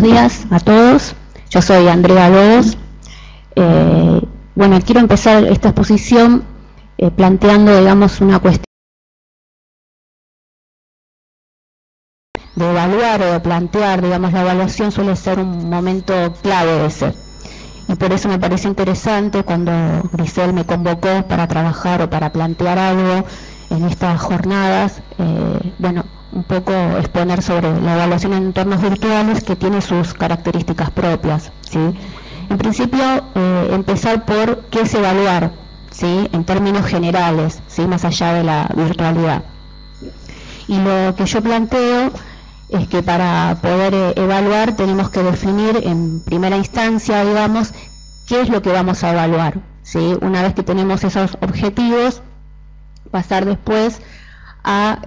buenos días a todos. Yo soy Andrea Lobos. Bueno, quiero empezar esta exposición planteando, digamos, una cuestión de evaluar o de plantear, digamos, la evaluación suele ser un momento clave ese. Y por eso me parece interesante cuando Grisel me convocó para trabajar o para plantear algo en estas jornadas, bueno, un poco exponer sobre la evaluación en entornos virtuales que tiene sus características propias, ¿sí? En principio, empezar por qué es evaluar, ¿sí? En términos generales, ¿sí? Más allá de la virtualidad. Y lo que yo planteo es que para poder evaluar tenemos que definir en primera instancia, digamos, qué es lo que vamos a evaluar, ¿sí? Una vez que tenemos esos objetivos, pasar después a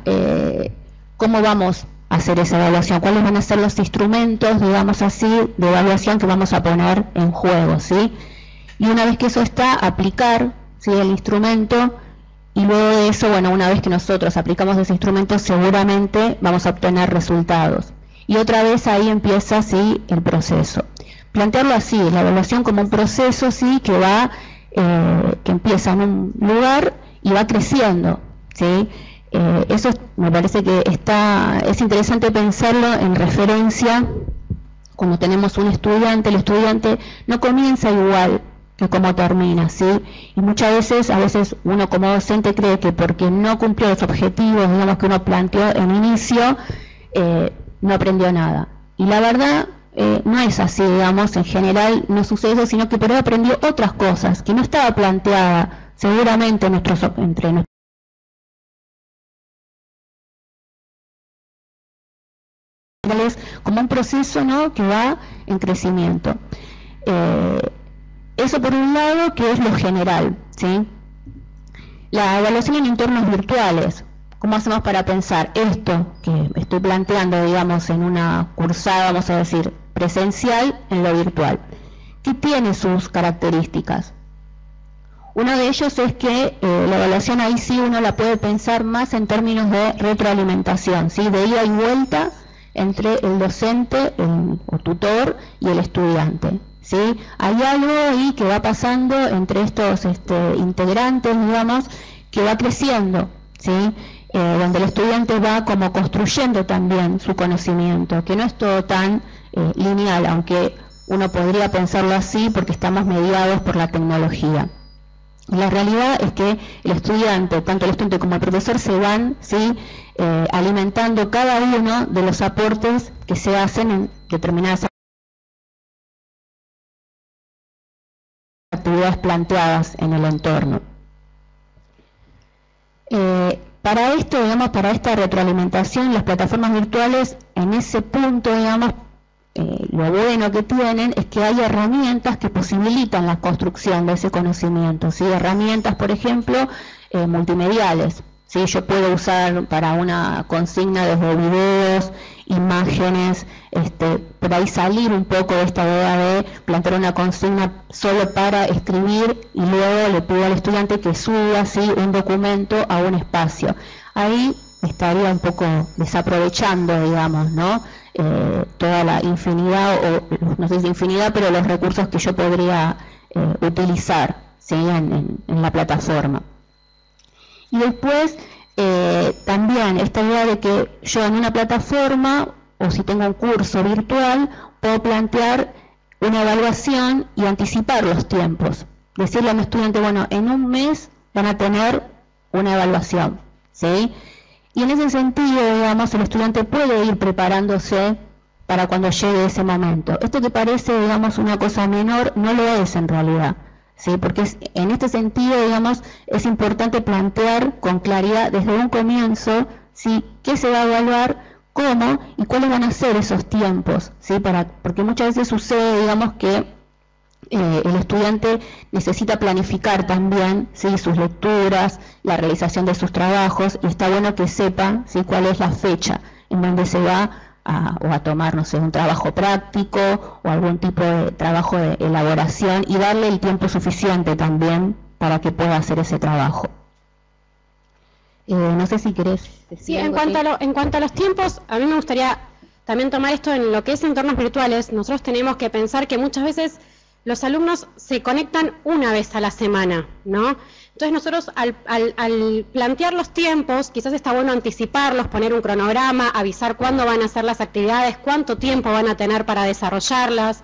cómo vamos a hacer esa evaluación, cuáles van a ser los instrumentos, digamos así, de evaluación que vamos a poner en juego, ¿sí? Y una vez que eso está, aplicar, ¿sí?, el instrumento, y luego de eso, bueno, una vez que nosotros aplicamos ese instrumento, seguramente vamos a obtener resultados. Y otra vez ahí empieza, sí, el proceso. Plantearlo así, la evaluación como un proceso, sí, que va, que empieza en un lugar y va creciendo, ¿sí? Eso me parece que es interesante pensarlo en referencia cuando tenemos un estudiante. El estudiante no comienza igual que como termina, ¿sí? Y muchas veces, a veces uno como docente cree que porque no cumplió los objetivos, digamos, que uno planteó en inicio, no aprendió nada. Y la verdad no es así, digamos, en general no sucede eso, sino que por ahí aprendió otras cosas que no estaba planteada seguramente entre nosotros, como un proceso, ¿no?, que va en crecimiento. Eso por un lado, que es lo general, ¿sí? La evaluación en entornos virtuales. ¿Cómo hacemos para pensar esto que estoy planteando, digamos, en una cursada, vamos a decir, presencial, en lo virtual? ¿Qué tiene sus características? Uno de ellos es que la evaluación ahí sí uno la puede pensar más en términos de retroalimentación, ¿sí?, de ida y vuelta entre el docente o tutor y el estudiante, ¿sí? Hay algo ahí que va pasando entre estos integrantes, digamos, que va creciendo, ¿sí? Donde el estudiante va como construyendo también su conocimiento, que no es todo tan lineal, aunque uno podría pensarlo así porque estamos mediados por la tecnología. La realidad es que el estudiante, tanto el estudiante como el profesor, se van, ¿sí?, alimentando cada uno de los aportes que se hacen en determinadas actividades planteadas en el entorno. Para esto, digamos, para esta retroalimentación, las plataformas virtuales, en ese punto, digamos, lo bueno que tienen es que hay herramientas que posibilitan la construcción de ese conocimiento, ¿sí? Herramientas, por ejemplo, multimediales, ¿sí? Yo puedo usar para una consigna desde videos, imágenes, por ahí salir un poco de esta idea de plantear una consigna solo para escribir y luego le pido al estudiante que suba, ¿sí?, un documento a un espacio. Ahí estaría un poco desaprovechando, digamos, ¿no?, toda la infinidad, o no sé si infinidad, pero los recursos que yo podría utilizar, ¿sí?, en la plataforma. Y después también esta idea de que yo en una plataforma, o si tengo un curso virtual, puedo plantear una evaluación y anticipar los tiempos. Decirle a mi estudiante, bueno, en un mes van a tener una evaluación, ¿sí? Y en ese sentido, digamos, el estudiante puede ir preparándose para cuando llegue ese momento. Esto que parece, digamos, una cosa menor, no lo es en realidad, ¿sí? Porque en este sentido, digamos, es importante plantear con claridad desde un comienzo, ¿sí?, qué se va a evaluar, cómo y cuáles van a ser esos tiempos, ¿sí? Porque muchas veces sucede, digamos, que el estudiante necesita planificar también, ¿sí?, sus lecturas, la realización de sus trabajos, y está bueno que sepa, ¿sí?, cuál es la fecha en donde se va a tomar, no sé, un trabajo práctico o algún tipo de trabajo de elaboración, y darle el tiempo suficiente también para que pueda hacer ese trabajo. No sé si querés decir Sí, algo en cuanto a los tiempos, a mí me gustaría también tomar esto en lo que es entornos virtuales. Nosotros tenemos que pensar que muchas veces los alumnos se conectan una vez a la semana, ¿no? Entonces nosotros al plantear los tiempos, quizás está bueno anticiparlos, poner un cronograma, avisar cuándo van a hacer las actividades, cuánto tiempo van a tener para desarrollarlas.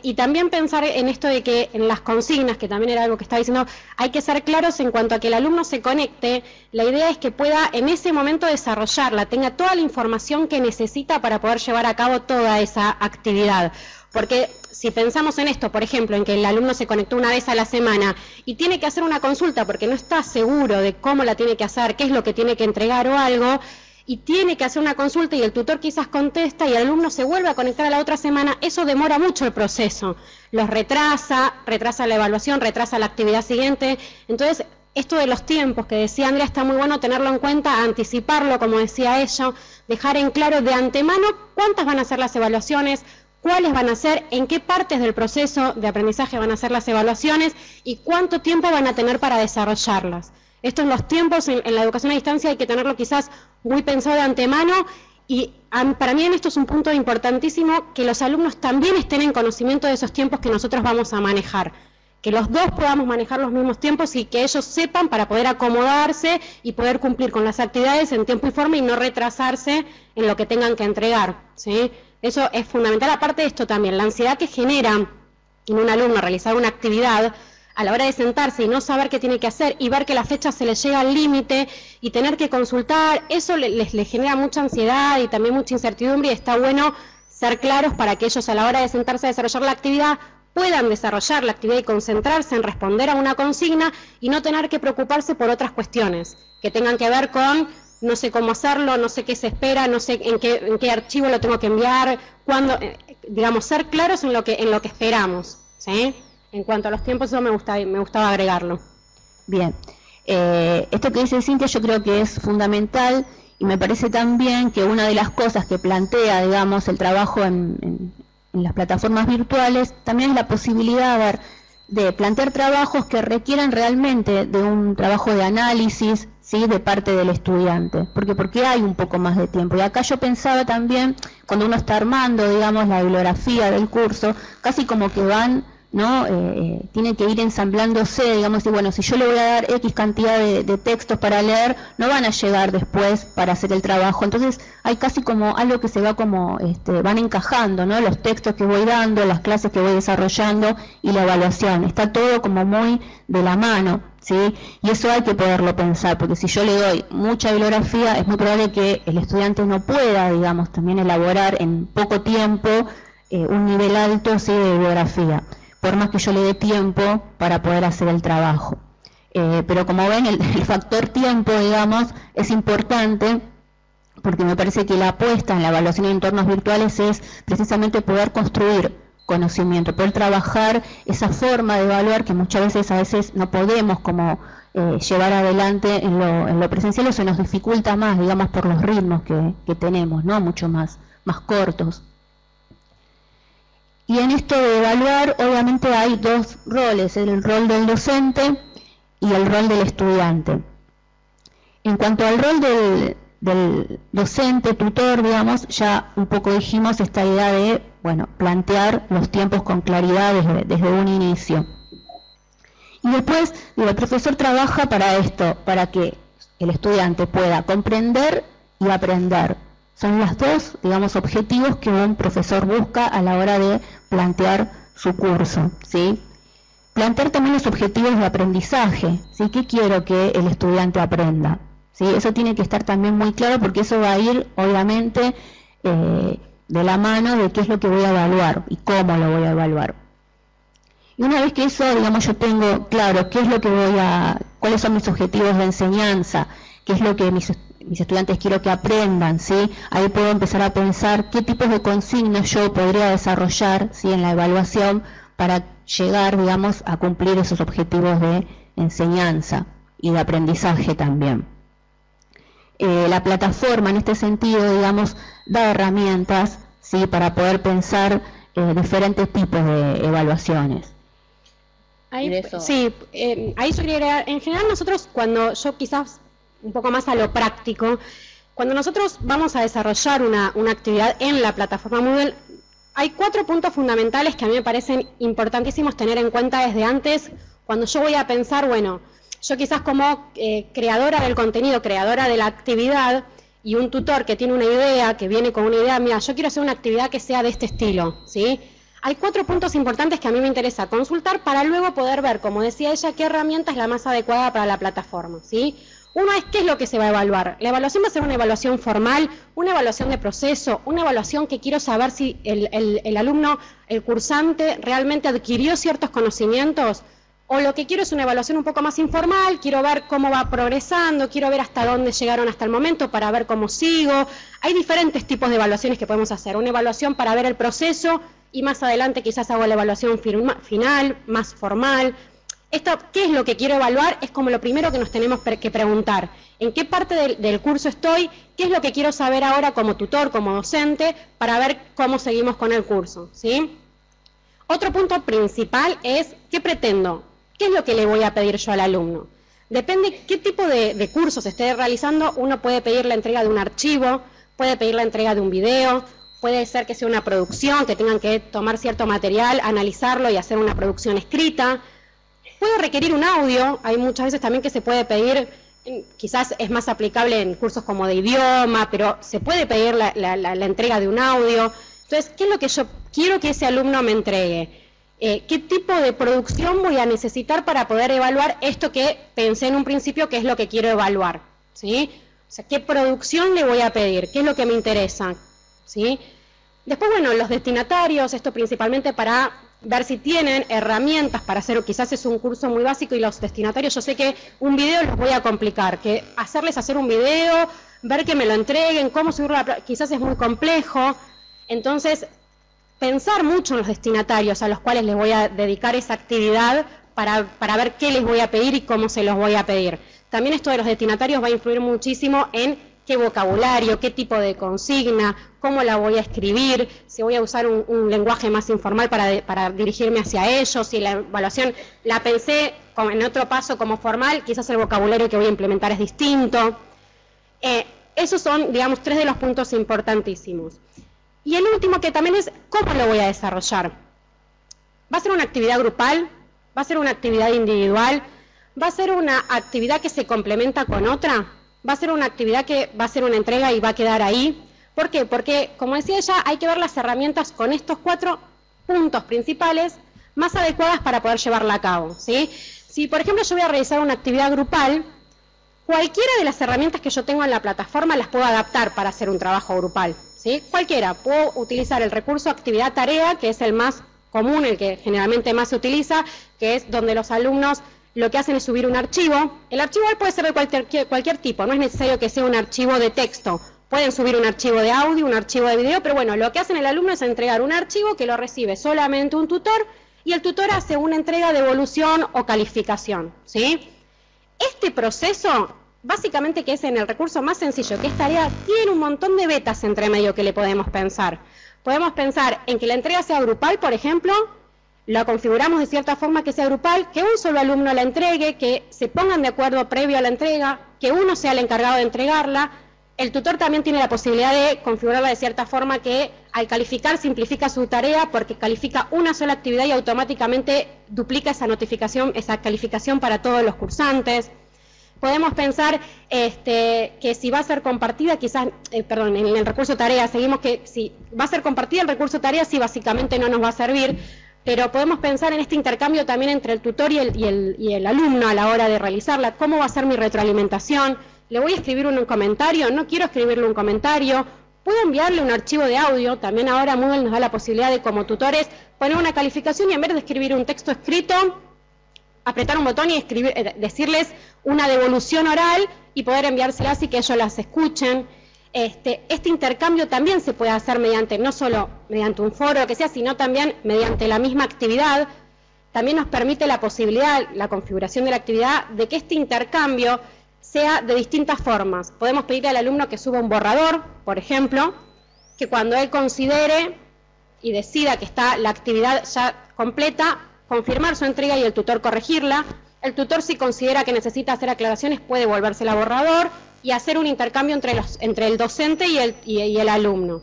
Y también pensar en esto de que en las consignas, que también era algo que estaba diciendo, hay que ser claros en cuanto a que el alumno se conecte. La idea es que pueda en ese momento desarrollarla, tenga toda la información que necesita para poder llevar a cabo toda esa actividad. Porque si pensamos en esto, por ejemplo, en que el alumno se conectó una vez a la semana y tiene que hacer una consulta porque no está seguro de cómo la tiene que hacer, qué es lo que tiene que entregar o algo, y tiene que hacer una consulta y el tutor quizás contesta y el alumno se vuelve a conectar a la otra semana, eso demora mucho el proceso. Los retrasa la evaluación, retrasa la actividad siguiente. Entonces, esto de los tiempos que decía Andrea está muy bueno tenerlo en cuenta, anticiparlo, como decía ella, dejar en claro de antemano cuántas van a ser las evaluaciones, cuáles van a ser, en qué partes del proceso de aprendizaje van a ser las evaluaciones y cuánto tiempo van a tener para desarrollarlas. Estos los tiempos en la educación a distancia hay que tenerlo quizás muy pensado de antemano y para mí en esto es un punto importantísimo que los alumnos también estén en conocimiento de esos tiempos que nosotros vamos a manejar. Que los dos podamos manejar los mismos tiempos y que ellos sepan para poder acomodarse y poder cumplir con las actividades en tiempo y forma y no retrasarse en lo que tengan que entregar, ¿sí? Eso es fundamental. Aparte de esto también, la ansiedad que genera en un alumno realizar una actividad a la hora de sentarse y no saber qué tiene que hacer y ver que la fecha se le llega al límite y tener que consultar, eso les genera mucha ansiedad y también mucha incertidumbre y está bueno ser claros para que ellos a la hora de sentarse a desarrollar la actividad puedan desarrollar la actividad y concentrarse en responder a una consigna y no tener que preocuparse por otras cuestiones que tengan que ver con no sé cómo hacerlo, no sé qué se espera, no sé en qué archivo lo tengo que enviar, cuándo, digamos, ser claros en lo que esperamos, ¿sí? En cuanto a los tiempos, eso me gustaba agregarlo. Bien, esto que dice Cintia yo creo que es fundamental y me parece también que una de las cosas que plantea, digamos, el trabajo en las plataformas virtuales, también es la posibilidad de plantear trabajos que requieran realmente de un trabajo de análisis, ¿sí?, de parte del estudiante, porque hay un poco más de tiempo. Y acá yo pensaba también, cuando uno está armando, digamos, la bibliografía del curso, casi como que van, ¿no? Tiene que ir ensamblándose, digamos, y bueno, si yo le voy a dar X cantidad de textos para leer, no van a llegar después para hacer el trabajo. Entonces hay casi como algo que se va como, van encajando, ¿no? Los textos que voy dando, las clases que voy desarrollando y la evaluación. Está todo como muy de la mano, ¿sí? Y eso hay que poderlo pensar, porque si yo le doy mucha bibliografía, es muy probable que el estudiante no pueda, digamos, también elaborar en poco tiempo un nivel alto, ¿sí?, de bibliografía, por más que yo le dé tiempo para poder hacer el trabajo. Pero como ven, el factor tiempo, digamos, es importante, porque me parece que la apuesta en la evaluación de entornos virtuales es precisamente poder construir conocimiento, poder trabajar esa forma de evaluar que muchas veces a veces no podemos como llevar adelante en lo presencial, o se nos dificulta más, digamos, por los ritmos que tenemos, ¿no? Mucho más cortos. Y en esto de evaluar, obviamente hay dos roles, el rol del docente y el rol del estudiante. En cuanto al rol del docente, tutor, digamos, ya un poco dijimos esta idea de, bueno, plantear los tiempos con claridad desde un inicio. Y después, el profesor trabaja para esto, para que el estudiante pueda comprender y aprender. Son los dos, digamos, objetivos que un profesor busca a la hora de plantear su curso, ¿sí? Plantear también los objetivos de aprendizaje, ¿sí? ¿Qué quiero que el estudiante aprenda? ¿Sí? Eso tiene que estar también muy claro, porque eso va a ir, obviamente, de la mano de qué es lo que voy a evaluar y cómo lo voy a evaluar. Y una vez que eso, digamos, yo tengo claro qué es lo que cuáles son mis objetivos de enseñanza, qué es lo que mis estudiantes quiero que aprendan, ¿sí? Ahí puedo empezar a pensar qué tipos de consignas yo podría desarrollar, ¿sí?, en la evaluación para llegar, digamos, a cumplir esos objetivos de enseñanza y de aprendizaje también. La plataforma, en este sentido, digamos, da herramientas, ¿sí?, para poder pensar diferentes tipos de evaluaciones. Ahí, sí, ahí yo quería agregar, en general nosotros cuando yo quizás un poco más a lo práctico, Cuando nosotros vamos a desarrollar una actividad en la plataforma Moodle, hay 4 puntos fundamentales que a mí me parecen importantísimos tener en cuenta desde antes, cuando yo voy a pensar, bueno, yo quizás como creadora del contenido, creadora de la actividad, y un tutor que tiene una idea, que viene con una idea, mira, yo quiero hacer una actividad que sea de este estilo, ¿sí? Hay 4 puntos importantes que a mí me interesa consultar para luego poder ver, como decía ella, qué herramienta es la más adecuada para la plataforma, ¿sí? Uno es qué es lo que se va a evaluar. La evaluación va a ser una evaluación formal, una evaluación de proceso, una evaluación que quiero saber si el alumno, el cursante, realmente adquirió ciertos conocimientos, o lo que quiero es una evaluación un poco más informal, quiero ver cómo va progresando, quiero ver hasta dónde llegaron hasta el momento para ver cómo sigo. Hay diferentes tipos de evaluaciones que podemos hacer. Una evaluación para ver el proceso y más adelante quizás hago la evaluación final, más formal. Esto, ¿qué es lo que quiero evaluar? Es como lo primero que nos tenemos que preguntar. ¿En qué parte del curso estoy? ¿Qué es lo que quiero saber ahora como tutor, como docente, para ver cómo seguimos con el curso? ¿Sí? Otro punto principal es, ¿qué pretendo? ¿Qué es lo que le voy a pedir yo al alumno? Depende qué tipo de cursos esté realizando, uno puede pedir la entrega de un archivo, puede pedir la entrega de un video, puede ser que sea una producción, que tengan que tomar cierto material, analizarlo y hacer una producción escrita. Puede requerir un audio, hay muchas veces también que se puede pedir, quizás es más aplicable en cursos como de idioma, pero se puede pedir la entrega de un audio. Entonces, ¿qué es lo que yo quiero que ese alumno me entregue? ¿Qué tipo de producción voy a necesitar para poder evaluar esto que pensé en un principio que es lo que quiero evaluar? ¿Sí? O sea, ¿qué producción le voy a pedir? ¿Qué es lo que me interesa? ¿Sí? Después, bueno, los destinatarios, esto principalmente para ver si tienen herramientas para hacer, quizás es un curso muy básico y los destinatarios, yo sé que un video los voy a complicar, que hacerles hacer un video, ver que me lo entreguen, cómo subirlo, quizás es muy complejo. Entonces, pensar mucho en los destinatarios a los cuales les voy a dedicar esa actividad para ver qué les voy a pedir y cómo se los voy a pedir. También esto de los destinatarios va a influir muchísimo en qué vocabulario, qué tipo de consigna, cómo la voy a escribir, si voy a usar un lenguaje más informal para dirigirme hacia ellos, si la evaluación la pensé en otro paso como formal, quizás el vocabulario que voy a implementar es distinto. Esos son, digamos, 3 de los puntos importantísimos. Y el último que también es, ¿cómo lo voy a desarrollar? ¿Va a ser una actividad grupal? ¿Va a ser una actividad individual? ¿Va a ser una actividad que se complementa con otra? ¿Va a ser una actividad que va a ser una entrega y va a quedar ahí? ¿Por qué? Porque, como decía ella, hay que ver las herramientas con estos 4 puntos principales más adecuadas para poder llevarla a cabo, ¿sí? Si, por ejemplo, yo voy a realizar una actividad grupal, cualquiera de las herramientas que yo tengo en la plataforma las puedo adaptar para hacer un trabajo grupal, ¿sí? Cualquiera. Puedo utilizar el recurso actividad-tarea, que es el más común, el que generalmente más se utiliza, que es donde los alumnos lo que hacen es subir un archivo. El archivo puede ser de cualquier tipo, no es necesario que sea un archivo de texto. Pueden subir un archivo de audio, un archivo de video, pero bueno, lo que hacen el alumno es entregar un archivo que lo recibe solamente un tutor y el tutor hace una entrega de evolución o calificación, ¿sí? Este proceso, básicamente que es en el recurso más sencillo, que es tarea, tiene un montón de betas entre medio que le podemos pensar. Podemos pensar en que la entrega sea grupal, por ejemplo, la configuramos de cierta forma que sea grupal, que un solo alumno la entregue, que se pongan de acuerdo previo a la entrega, que uno sea el encargado de entregarla. El tutor también tiene la posibilidad de configurarla de cierta forma que al calificar simplifica su tarea porque califica una sola actividad y automáticamente duplica esa notificación, esa calificación para todos los cursantes. Podemos pensar que si va a ser compartida, quizás, en el recurso tarea, seguimos que si va a ser compartida el recurso tarea, sí básicamente no nos va a servir, pero podemos pensar en este intercambio también entre el tutor y el alumno a la hora de realizarla. ¿Cómo va a ser mi retroalimentación? ¿Le voy a escribir un comentario? ¿No quiero escribirle un comentario? ¿Puedo enviarle un archivo de audio? También ahora Moodle nos da la posibilidad de, como tutores, poner una calificación y en vez de escribir un texto escrito, apretar un botón y decirles una devolución oral y poder enviárselas y que ellos las escuchen. Este intercambio también se puede hacer mediante, no solo mediante un foro o lo que sea, sino también mediante la misma actividad. También nos permite la posibilidad, la configuración de la actividad, de que este intercambio sea de distintas formas. Podemos pedirle al alumno que suba un borrador, por ejemplo, que cuando él considere y decida que está la actividad ya completa, confirmar su entrega y el tutor corregirla. El tutor, si considera que necesita hacer aclaraciones, puede volvérsela a borrador y hacer un intercambio entre el docente y el alumno.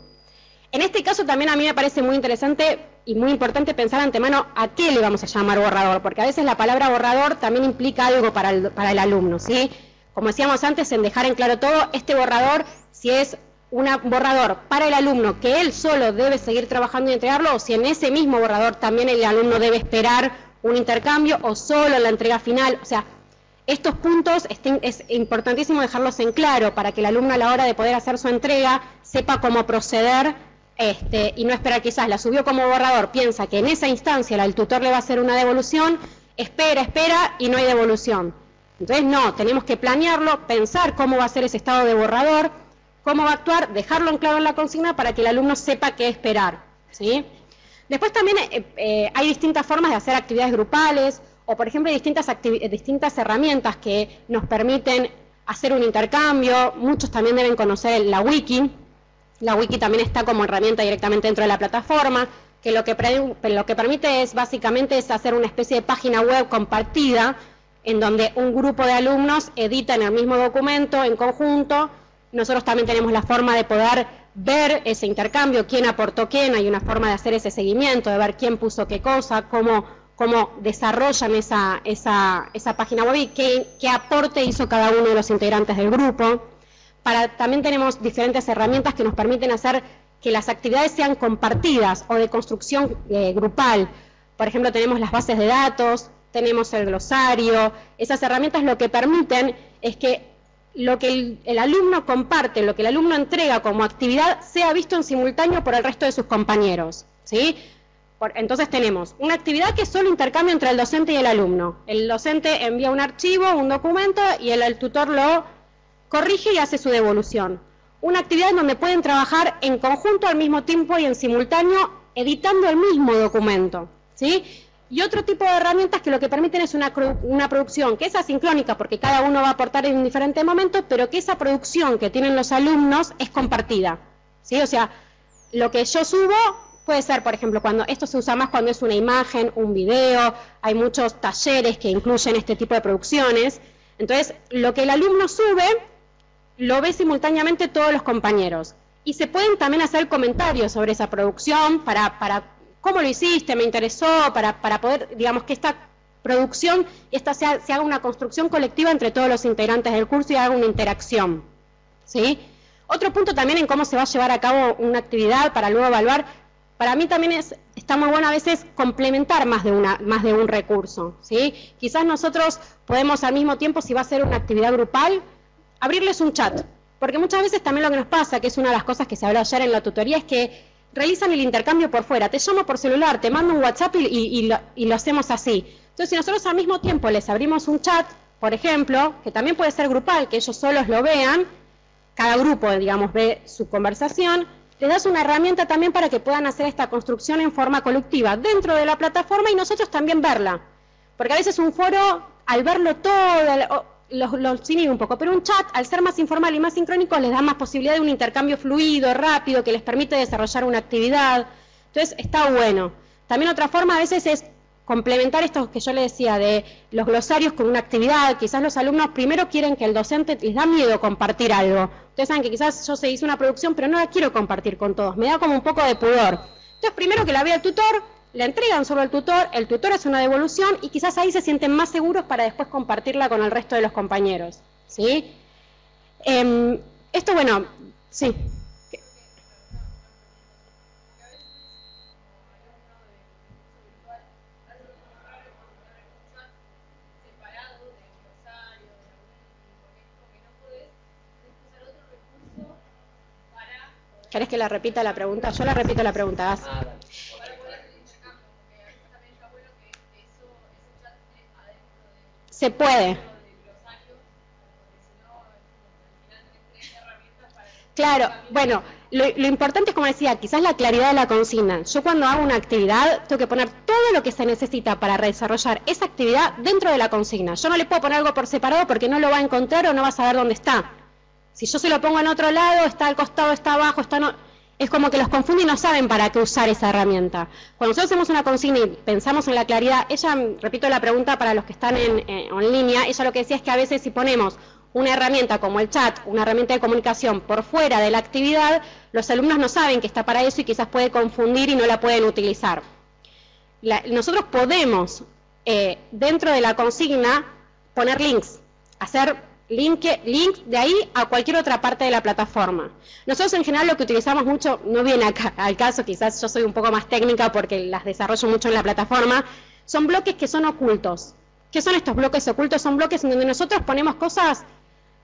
En este caso también a mí me parece muy interesante y muy importante pensar antemano a qué le vamos a llamar borrador, porque a veces la palabra borrador también implica algo para el alumno, ¿sí? Como decíamos antes, en dejar en claro todo, este borrador, si es un borrador para el alumno que él solo debe seguir trabajando y entregarlo, o si en ese mismo borrador también el alumno debe esperar un intercambio o solo en la entrega final. O sea, estos puntos es importantísimo dejarlos en claro para que el alumno a la hora de poder hacer su entrega sepa cómo proceder y no esperar quizás, la subió como borrador, piensa que en esa instancia el tutor le va a hacer una devolución, espera y no hay devolución. Entonces no, tenemos que planearlo, pensar cómo va a ser ese estado de borrador, cómo va a actuar, dejarlo en claro en la consigna para que el alumno sepa qué esperar, ¿sí? Después también hay distintas formas de hacer actividades grupales, o por ejemplo hay distintas herramientas que nos permiten hacer un intercambio. Muchos también deben conocer la wiki. La wiki también está como herramienta directamente dentro de la plataforma, que lo que permite es básicamente hacer una especie de página web compartida, en donde un grupo de alumnos editan el mismo documento en conjunto. Nosotros también tenemos la forma de poder ver ese intercambio, quién aportó quién, hay una forma de hacer ese seguimiento, de ver quién puso qué cosa, cómo desarrollan esa página web y qué aporte hizo cada uno de los integrantes del grupo. También tenemos diferentes herramientas que nos permiten hacer que las actividades sean compartidas o de construcción grupal. Por ejemplo, tenemos las bases de datos, tenemos el glosario. Esas herramientas lo que permiten es que lo que el alumno comparte, lo que el alumno entrega como actividad, sea visto en simultáneo por el resto de sus compañeros, ¿sí? Entonces tenemos una actividad que es solo intercambio entre el docente y el alumno. El docente envía un archivo, un documento, y el tutor lo corrige y hace su devolución. Una actividad en donde pueden trabajar en conjunto al mismo tiempo y en simultáneo, editando el mismo documento, ¿sí? Y otro tipo de herramientas que lo que permiten es una producción que es asincrónica, porque cada uno va a aportar en un diferente momento, pero que esa producción que tienen los alumnos es compartida, ¿sí? O sea, lo que yo subo puede ser, por ejemplo, cuando esto se usa más cuando es una imagen, un video, hay muchos talleres que incluyen este tipo de producciones. Entonces, lo que el alumno sube, lo ve simultáneamente todos los compañeros. Y se pueden también hacer comentarios sobre esa producción para cómo lo hiciste, me interesó, para poder, digamos, que esta producción se haga una construcción colectiva entre todos los integrantes del curso y haga una interacción, ¿sí? Otro punto también en cómo se va a llevar a cabo una actividad para luego evaluar, para mí también está muy bueno a veces complementar más de un recurso, ¿sí? Quizás nosotros podemos al mismo tiempo, si va a ser una actividad grupal, abrirles un chat, porque muchas veces también lo que nos pasa, que es una de las cosas que se habló ayer en la tutoría, es que realizan el intercambio por fuera, te llamo por celular, te mando un WhatsApp y lo hacemos así. Entonces, si nosotros al mismo tiempo les abrimos un chat, por ejemplo, que también puede ser grupal, que ellos solos lo vean, cada grupo, digamos, ve su conversación, les das una herramienta también para que puedan hacer esta construcción en forma colectiva dentro de la plataforma y nosotros también verla. Porque a veces un foro, al verlo todo, los inhibe un poco, pero un chat, al ser más informal y más sincrónico, les da más posibilidad de un intercambio fluido, rápido, que les permite desarrollar una actividad. Entonces, está bueno. También otra forma a veces es complementar esto que yo le decía de los glosarios con una actividad. Quizás los alumnos primero quieren que el docente, les da miedo compartir algo. Ustedes saben que quizás yo se hizo una producción, pero no la quiero compartir con todos, me da como un poco de pudor. Entonces, primero que la vea el tutor, la entregan solo al tutor, el tutor hace una devolución y quizás ahí se sienten más seguros para después compartirla con el resto de los compañeros, ¿sí? Esto, bueno, sí. ¿Querés que la repita la pregunta? Yo la repito la pregunta. Se puede. Claro, bueno, lo importante es, como decía, quizás la claridad de la consigna. Yo cuando hago una actividad tengo que poner todo lo que se necesita para desarrollar esa actividad dentro de la consigna. Yo no le puedo poner algo por separado porque no lo va a encontrar o no va a saber dónde está. Si yo se lo pongo en otro lado, está al costado, está abajo, es como que los confunde y no saben para qué usar esa herramienta. Cuando nosotros hacemos una consigna y pensamos en la claridad, ella, repito la pregunta para los que están en línea, ella lo que decía es que a veces si ponemos una herramienta como el chat, una herramienta de comunicación por fuera de la actividad, los alumnos no saben que está para eso y quizás puede confundir y no la pueden utilizar. Nosotros podemos, dentro de la consigna, poner links, hacer link de ahí a cualquier otra parte de la plataforma. Nosotros en general lo que utilizamos mucho, no viene acá al caso, quizás yo soy un poco más técnica porque las desarrollo mucho en la plataforma, son bloques que son ocultos. ¿Qué son estos bloques ocultos? Son bloques en donde nosotros ponemos cosas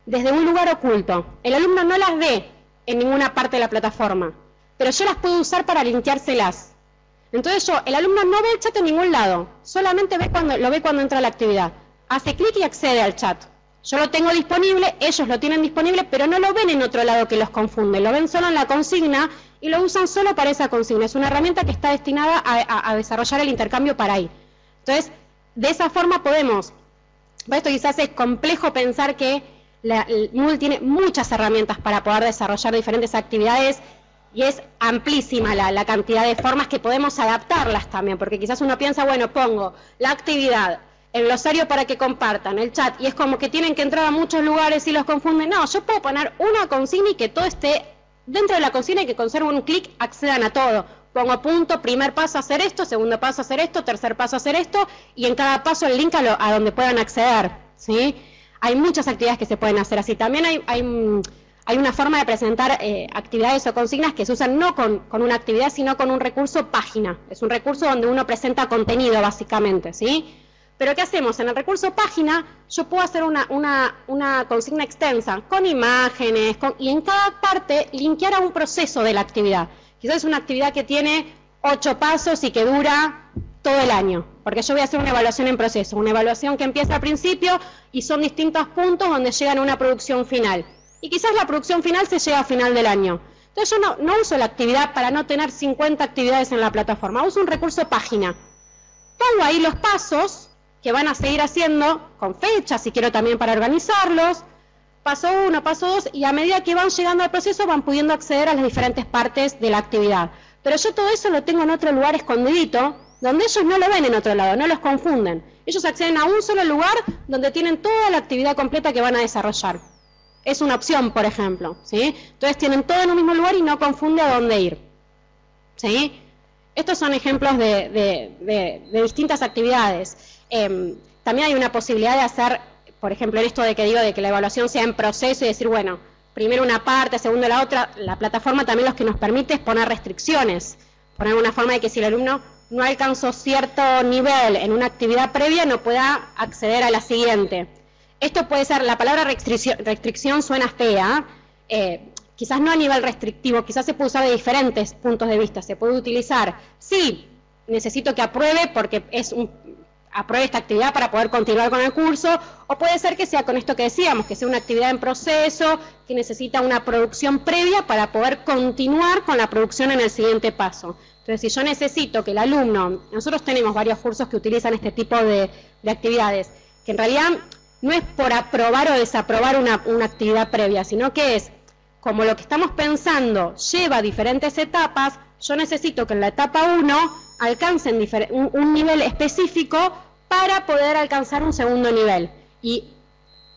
desde un lugar oculto. El alumno no las ve en ninguna parte de la plataforma, pero yo las puedo usar para linkeárselas. Entonces el alumno no ve el chat en ningún lado, solamente lo ve cuando entra a la actividad. Hace clic y accede al chat. Yo lo tengo disponible, ellos lo tienen disponible, pero no lo ven en otro lado que los confunde. Lo ven solo en la consigna y lo usan solo para esa consigna. Es una herramienta que está destinada a desarrollar el intercambio para ahí. Entonces, de esa forma podemos, por esto quizás es complejo pensar que el Moodle tiene muchas herramientas para poder desarrollar diferentes actividades y es amplísima la cantidad de formas que podemos adaptarlas también, porque quizás uno piensa, bueno, pongo la actividad, el glosario para que compartan, el chat, y es como que tienen que entrar a muchos lugares y los confunden. No, yo puedo poner una consigna y que todo esté dentro de la consigna y que conserven un clic, accedan a todo. Pongo punto, primer paso hacer esto, segundo paso hacer esto, tercer paso hacer esto, y en cada paso el link a donde puedan acceder, ¿sí? Hay muchas actividades que se pueden hacer así. También hay una forma de presentar actividades o consignas que se usan no con una actividad, sino con un recurso página. Es un recurso donde uno presenta contenido, básicamente, ¿sí? Pero ¿qué hacemos? En el recurso página yo puedo hacer una consigna extensa, con imágenes, y en cada parte linkear a un proceso de la actividad. Quizás es una actividad que tiene 8 pasos y que dura todo el año, porque yo voy a hacer una evaluación en proceso, una evaluación que empieza al principio y son distintos puntos donde llegan a una producción final. Y quizás la producción final se llega a final del año. Entonces yo no uso la actividad para no tener 50 actividades en la plataforma, uso un recurso página. Pongo ahí los pasos que van a seguir haciendo con fechas, si quiero también para organizarlos, paso 1, paso 2, y a medida que van llegando al proceso van pudiendo acceder a las diferentes partes de la actividad. Pero yo todo eso lo tengo en otro lugar escondidito, donde ellos no lo ven en otro lado, no los confunden. Ellos acceden a un solo lugar donde tienen toda la actividad completa que van a desarrollar. Es una opción, por ejemplo, ¿sí? Entonces tienen todo en un mismo lugar y no confunde a dónde ir, ¿sí? Estos son ejemplos de distintas actividades. También hay una posibilidad de hacer, por ejemplo, en esto de que digo de que la evaluación sea en proceso y decir, bueno, primero una parte, segundo la otra. La plataforma también lo que nos permite es poner restricciones, poner una forma de que si el alumno no alcanzó cierto nivel en una actividad previa no pueda acceder a la siguiente. Esto puede ser, la palabra restricción suena fea, quizás no a nivel restrictivo, quizás se puede usar de diferentes puntos de vista. Se puede utilizar, sí, necesito que apruebe porque apruebe esta actividad para poder continuar con el curso, o puede ser que sea con esto que decíamos, que sea una actividad en proceso, que necesita una producción previa para poder continuar con la producción en el siguiente paso. Entonces, si yo necesito que el alumno, nosotros tenemos varios cursos que utilizan este tipo de actividades, que en realidad no es por aprobar o desaprobar una actividad previa, sino que es, como lo que estamos pensando lleva diferentes etapas, yo necesito que en la etapa 1 alcancen un nivel específico para poder alcanzar un segundo nivel. Y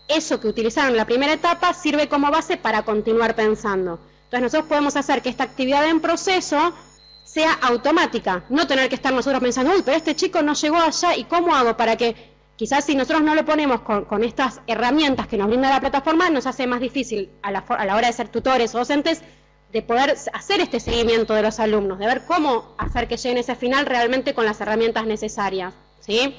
eso que utilizaron en la primera etapa sirve como base para continuar pensando. Entonces nosotros podemos hacer que esta actividad en proceso sea automática, no tener que estar nosotros pensando, uy, pero este chico no llegó allá, ¿y cómo hago para que...? Quizás si nosotros no lo ponemos con estas herramientas que nos brinda la plataforma, nos hace más difícil a la hora de ser tutores o docentes de poder hacer este seguimiento de los alumnos, de ver cómo hacer que lleguen a ese final realmente con las herramientas necesarias, ¿sí?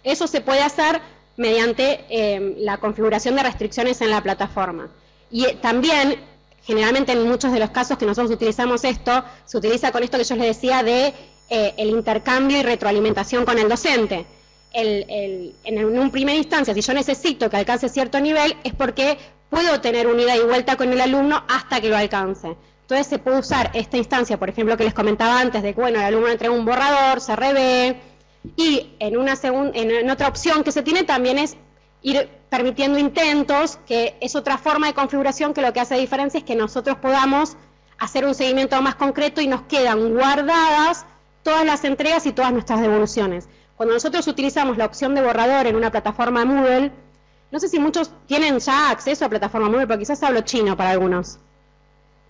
Eso se puede hacer mediante la configuración de restricciones en la plataforma. Y también, generalmente en muchos de los casos que nosotros utilizamos esto, se utiliza con esto que yo les decía de el intercambio y retroalimentación con el docente. En una primera instancia, si yo necesito que alcance cierto nivel, es porque puedo tener un ida y vuelta con el alumno hasta que lo alcance. Entonces se puede usar esta instancia, por ejemplo, que les comentaba antes, de que bueno, el alumno entrega un borrador, se revé, y en otra opción que se tiene también es ir permitiendo intentos, que es otra forma de configuración que lo que hace diferencia es que nosotros podamos hacer un seguimiento más concreto y nos quedan guardadas todas las entregas y todas nuestras devoluciones. Cuando nosotros utilizamos la opción de borrador en una plataforma Moodle, No sé si muchos tienen ya acceso a plataforma móvil, pero quizás hablo chino para algunos.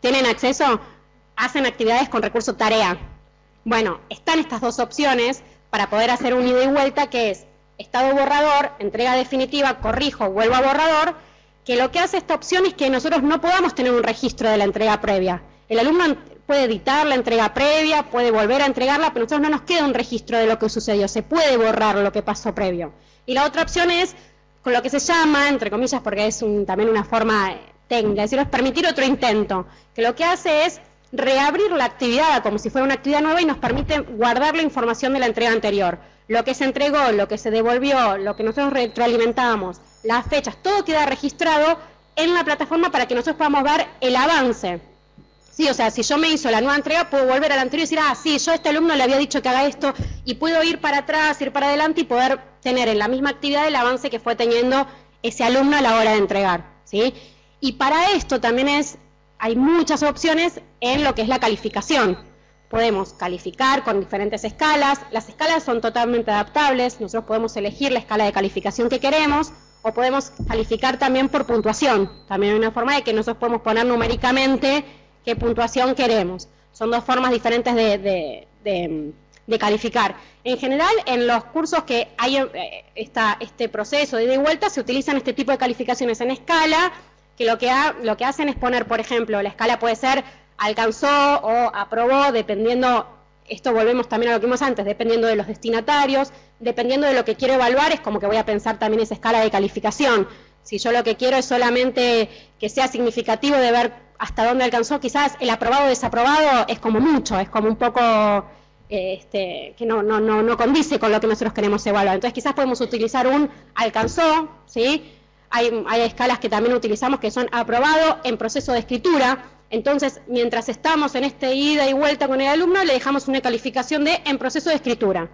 ¿Tienen acceso? Hacen actividades con recurso tarea. Bueno, están estas dos opciones para poder hacer un ida y vuelta, que es estado borrador, entrega definitiva, corrijo, vuelvo a borrador, que lo que hace esta opción es que nosotros no podamos tener un registro de la entrega previa. El alumno puede editar la entrega previa, puede volver a entregarla, pero a nosotros no nos queda un registro de lo que sucedió, se puede borrar lo que pasó previo. Y la otra opción es con lo que se llama, entre comillas, porque es también una forma técnica, es decir, es permitir otro intento, que lo que hace es reabrir la actividad como si fuera una actividad nueva y nos permite guardar la información de la entrega anterior. Lo que se entregó, lo que se devolvió, lo que nosotros retroalimentamos, las fechas, todo queda registrado en la plataforma para que nosotros podamos ver el avance. Sí, o sea, si yo me hizo la nueva entrega, puedo volver a la anterior y decir, sí, yo a este alumno le había dicho que haga esto, y puedo ir para atrás, ir para adelante y poder tener en la misma actividad el avance que fue teniendo ese alumno a la hora de entregar, ¿sí? Y para esto también hay muchas opciones en lo que es la calificación. Podemos calificar con diferentes escalas, las escalas son totalmente adaptables, nosotros podemos elegir la escala de calificación que queremos, o podemos calificar también por puntuación, también hay una forma de que nosotros podemos poner numéricamente qué puntuación queremos. Son dos formas diferentes de calificar. En general, en los cursos que hay este proceso de ida y vuelta, se utilizan este tipo de calificaciones en escala, que lo que hacen es poner, por ejemplo, la escala puede ser alcanzó o aprobó, dependiendo, esto volvemos también a lo que vimos antes, dependiendo de los destinatarios, dependiendo de lo que quiero evaluar, es como que voy a pensar también esa escala de calificación. Si yo lo que quiero es solamente que sea significativo de ver hasta dónde alcanzó, quizás el aprobado o desaprobado es como mucho, es como un poco que no condice con lo que nosotros queremos evaluar. Entonces quizás podemos utilizar un alcanzó, ¿sí? Hay escalas que también utilizamos que son aprobado en proceso de escritura. Entonces, mientras estamos en este ida y vuelta con el alumno, le dejamos una calificación de en proceso de escritura.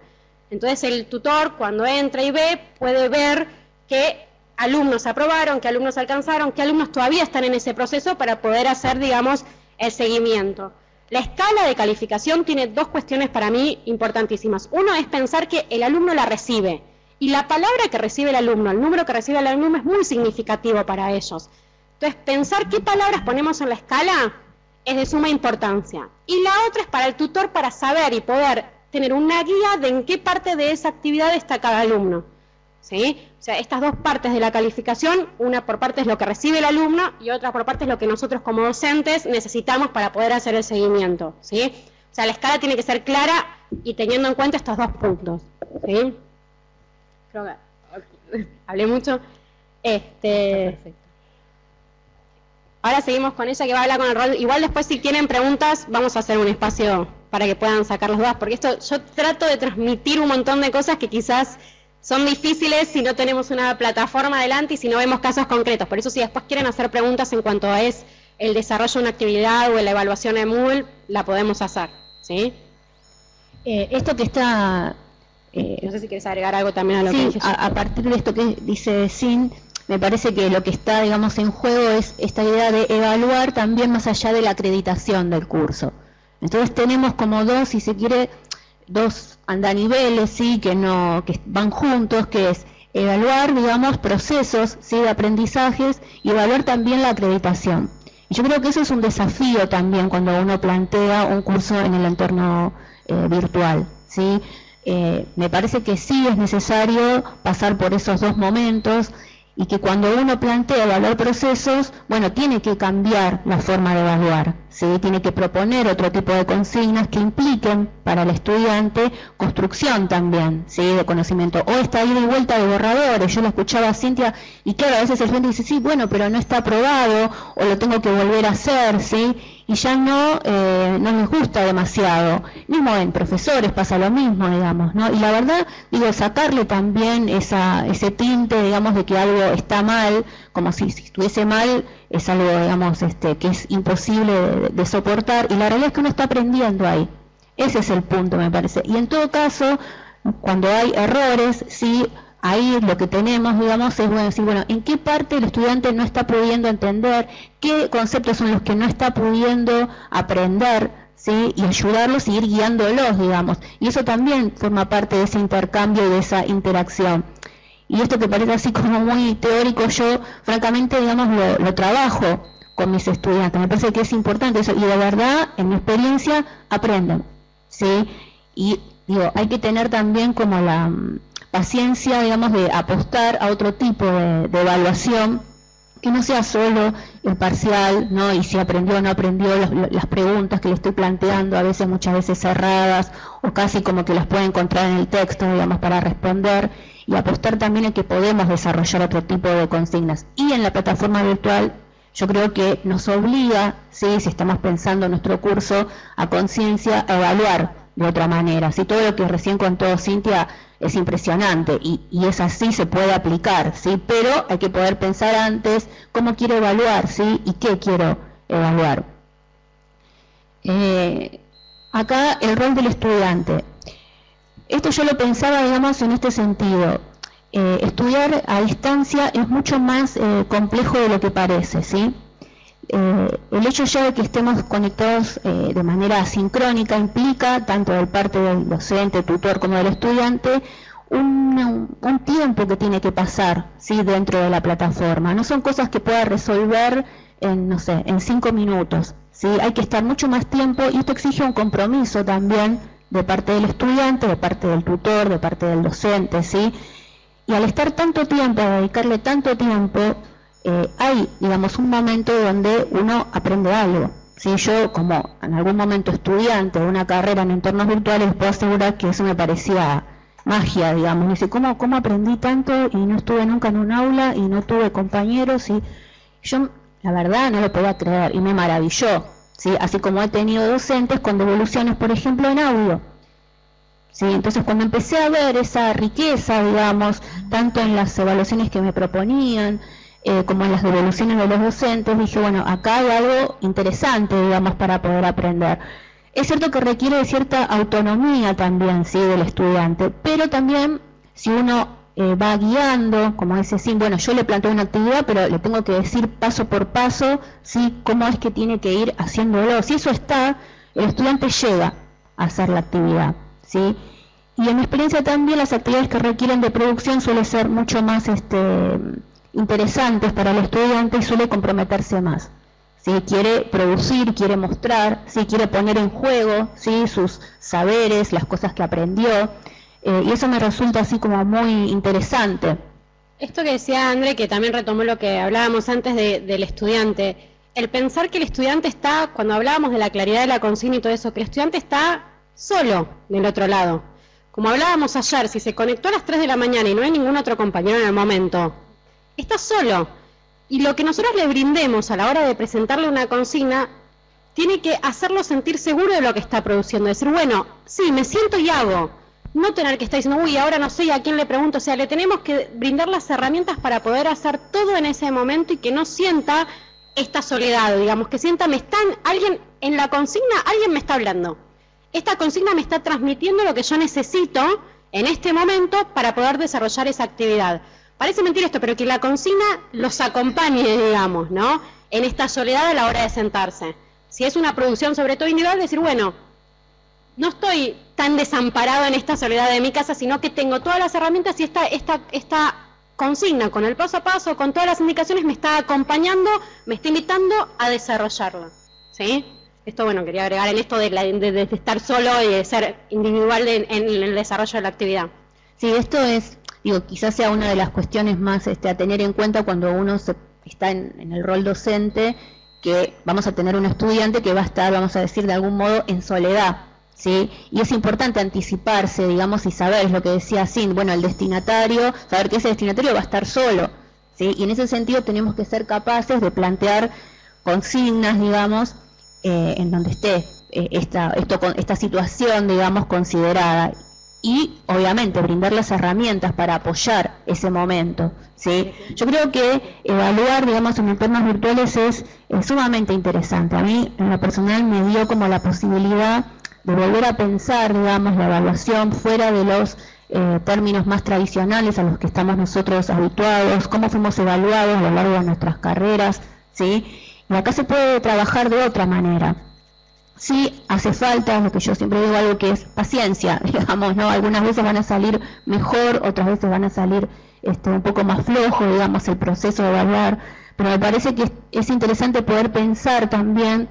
Entonces el tutor, cuando entra y ve, puede ver qué alumnos aprobaron, qué alumnos alcanzaron, qué alumnos todavía están en ese proceso para poder hacer, digamos, el seguimiento. La escala de calificación tiene dos cuestiones para mí importantísimas. Uno es pensar que el alumno la recibe, y la palabra que recibe el alumno, el número que recibe el alumno es muy significativo para ellos. Entonces, pensar qué palabras ponemos en la escala es de suma importancia. Y la otra es para el tutor, para saber y poder tener una guía de en qué parte de esa actividad está cada alumno, ¿sí? O sea, estas dos partes de la calificación, una por parte es lo que recibe el alumno y otra por parte es lo que nosotros como docentes necesitamos para poder hacer el seguimiento, ¿sí? O sea, la escala tiene que ser clara y teniendo en cuenta estos dos puntos, ¿sí? Creo que hablé mucho. Perfecto. Ahora seguimos con ella que va a hablar con el rol. Igual después si tienen preguntas vamos a hacer un espacio para que puedan sacar las dudas, porque esto yo trato de transmitir un montón de cosas que quizás son difíciles si no tenemos una plataforma adelante y si no vemos casos concretos. Por eso si después quieren hacer preguntas en cuanto a el desarrollo de una actividad o la evaluación de Moodle, la podemos hacer, ¿sí? Esto que está... no sé si quieres agregar algo también a lo que dije. A partir de esto que dice Sin, me parece que lo que está, digamos, en juego es esta idea de evaluar también más allá de la acreditación del curso. Entonces tenemos como dos, si se quiere, dos andaniveles, ¿sí? que van juntos, que es evaluar, digamos, procesos, ¿sí? de aprendizajes y evaluar también la acreditación. Y yo creo que eso es un desafío también cuando uno plantea un curso en el entorno virtual, ¿sí? Me parece que sí es necesario pasar por esos dos momentos y que cuando uno plantea evaluar procesos, bueno, tiene que cambiar la forma de evaluar, ¿sí? Tiene que proponer otro tipo de consignas que impliquen para el estudiante construcción también, ¿sí? De conocimiento. O esta ida y vuelta de borradores, yo lo escuchaba a Cintia, y claro, a veces el estudiante dice, sí, bueno, pero no está aprobado, o lo tengo que volver a hacer, ¿sí? Y ya no les gusta demasiado. Mismo en profesores pasa lo mismo, digamos, ¿no? Y la verdad, digo, sacarle también ese tinte, digamos, de que algo está mal, como si estuviese mal, es algo, digamos, que es imposible de soportar, y la realidad es que uno está aprendiendo ahí. Ese es el punto, me parece. Y en todo caso, cuando hay errores, sí, ahí lo que tenemos, digamos, es bueno decir, bueno, ¿en qué parte el estudiante no está pudiendo entender? ¿Qué conceptos son los que no está pudiendo aprender? ¿Sí? Y ayudarlos y ir guiándolos, digamos. Y eso también forma parte de ese intercambio y de esa interacción. Y esto que parece así como muy teórico, yo francamente, digamos, lo trabajo con mis estudiantes. Me parece que es importante eso, y de verdad, en mi experiencia, aprenden, ¿sí? Y digo, hay que tener también como la paciencia, digamos, de apostar a otro tipo de evaluación, que no sea solo el parcial, ¿no? Y si aprendió o no aprendió, las preguntas que le estoy planteando, a veces, muchas veces cerradas, o casi como que las puede encontrar en el texto, digamos, para responder, y apostar también en que podemos desarrollar otro tipo de consignas. Y en la plataforma virtual, yo creo que nos obliga, ¿sí?, si estamos pensando en nuestro curso, a conciencia, a evaluar de otra manera. ¿Sí? Todo lo que recién contó Cintia es impresionante y es así, se puede aplicar, ¿sí? Pero hay que poder pensar antes cómo quiero evaluar, ¿sí?, y qué quiero evaluar. Acá el rol del estudiante. Esto yo lo pensaba, digamos, en este sentido. Estudiar a distancia es mucho más complejo de lo que parece, ¿sí? El hecho ya de que estemos conectados de manera asincrónica implica, tanto de parte del docente, tutor, como del estudiante, un tiempo que tiene que pasar, ¿sí?, dentro de la plataforma. No son cosas que pueda resolver en, no sé, en 5 minutos, ¿sí? Hay que estar mucho más tiempo, y esto exige un compromiso también de parte del estudiante, de parte del tutor, de parte del docente, ¿sí? Y al estar tanto tiempo, a dedicarle tanto tiempo, hay, digamos, un momento donde uno aprende algo. ¿Sí? Yo, como en algún momento estudiante de una carrera en entornos virtuales, puedo asegurar que eso me parecía magia, digamos. Me dice, ¿cómo aprendí tanto y no estuve nunca en un aula y no tuve compañeros? Y yo, la verdad, no lo podía creer y me maravilló, ¿sí? Así como he tenido docentes con devoluciones, por ejemplo, en audio. ¿Sí? Entonces, cuando empecé a ver esa riqueza, digamos, tanto en las evaluaciones que me proponían, como en las devoluciones de los docentes, dije, bueno, acá hay algo interesante, digamos, para poder aprender. Es cierto que requiere de cierta autonomía también, ¿sí?, del estudiante, pero también, si uno va guiando, como dice, sí, bueno, yo le planteo una actividad, pero le tengo que decir paso por paso, ¿sí?, cómo es que tiene que ir haciéndolo. Si eso está, el estudiante llega a hacer la actividad, ¿sí? Y en mi experiencia también las actividades que requieren de producción suelen ser mucho más interesantes para el estudiante y suele comprometerse más. ¿Sí? Quiere producir, quiere mostrar, ¿sí?, quiere poner en juego, ¿sí?, sus saberes, las cosas que aprendió, y eso me resulta así como muy interesante. Esto que decía André, que también retomó lo que hablábamos antes del estudiante, el pensar que el estudiante está, cuando hablábamos de la claridad de la consigna y todo eso, que el estudiante está solo del otro lado. Como hablábamos ayer, si se conectó a las 3 de la mañana y no hay ningún otro compañero en el momento, está solo. Y lo que nosotros le brindemos a la hora de presentarle una consigna, tiene que hacerlo sentir seguro de lo que está produciendo. Decir, bueno, sí, me siento y hago. No tener que estar diciendo, uy, ahora no sé a quién le pregunto. O sea, le tenemos que brindar las herramientas para poder hacer todo en ese momento y que no sienta esta soledad, digamos, que sienta, alguien en la consigna, alguien me está hablando. Esta consigna me está transmitiendo lo que yo necesito en este momento para poder desarrollar esa actividad. Parece mentira esto, pero que la consigna los acompañe, digamos, ¿no?, en esta soledad a la hora de sentarse. Si es una producción sobre todo individual, decir, bueno, no estoy tan desamparado en esta soledad de mi casa, sino que tengo todas las herramientas y esta consigna, con el paso a paso, con todas las indicaciones, me está acompañando, me está invitando a desarrollarla. ¿Sí? Esto, bueno, quería agregar en esto de estar solo y de ser individual en el desarrollo de la actividad. Sí, esto es, digo, quizás sea una de las cuestiones más a tener en cuenta cuando uno está en el rol docente, que vamos a tener un estudiante que va a estar, vamos a decir, de algún modo en soledad, ¿sí? Y es importante anticiparse, digamos, y saber, es lo que decía Sin, bueno, el destinatario, saber que ese destinatario va a estar solo, ¿sí? Y en ese sentido tenemos que ser capaces de plantear consignas, digamos, en donde esté esta situación, digamos, considerada. Y, obviamente, brindar las herramientas para apoyar ese momento, ¿sí? Yo creo que evaluar, digamos, en entornos virtuales es sumamente interesante. A mí, en lo personal, me dio como la posibilidad de volver a pensar, digamos, la evaluación fuera de los términos más tradicionales a los que estamos nosotros habituados, cómo fuimos evaluados a lo largo de nuestras carreras, ¿sí? Y acá se puede trabajar de otra manera. Sí, hace falta, lo que yo siempre digo, algo que es paciencia, digamos, ¿no? Algunas veces van a salir mejor, otras veces van a salir un poco más flojo, digamos, el proceso de evaluar, pero me parece que es interesante poder pensar también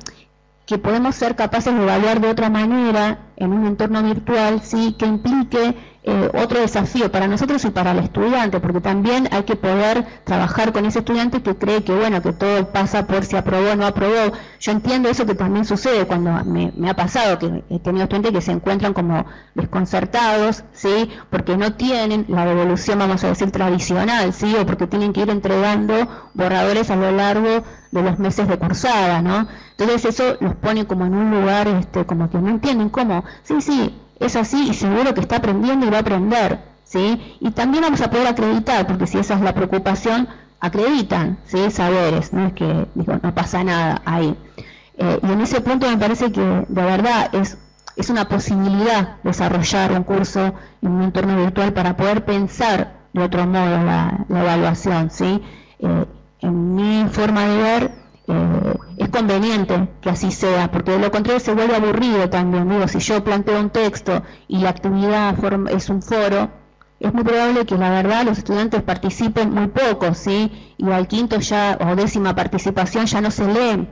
que podemos ser capaces de evaluar de otra manera en un entorno virtual, sí, que implique otro desafío para nosotros y para el estudiante, porque también hay que poder trabajar con ese estudiante que cree que bueno, que todo pasa por si aprobó o no aprobó. Yo entiendo eso que también sucede cuando me ha pasado, que he tenido estudiantes que se encuentran como desconcertados, sí, porque no tienen la devolución, vamos a decir, tradicional, sí, o porque tienen que ir entregando borradores a lo largo de los meses de cursada, ¿no? Entonces eso los pone como en un lugar, como que no entienden cómo, sí, es así y seguro que está aprendiendo y va a aprender, ¿sí? Y también vamos a poder acreditar, porque si esa es la preocupación, acreditan, ¿sí? Saberes, no es que, digo, no pasa nada ahí. Y en ese punto me parece que de verdad es una posibilidad desarrollar un curso en un entorno virtual para poder pensar de otro modo la evaluación, ¿sí? En mi forma de ver, es conveniente que así sea, porque de lo contrario se vuelve aburrido también. Digo, si yo planteo un texto y la actividad es un foro, es muy probable que la verdad los estudiantes participen muy poco, ¿sí? Y al quinto ya o décima participación ya no se leen,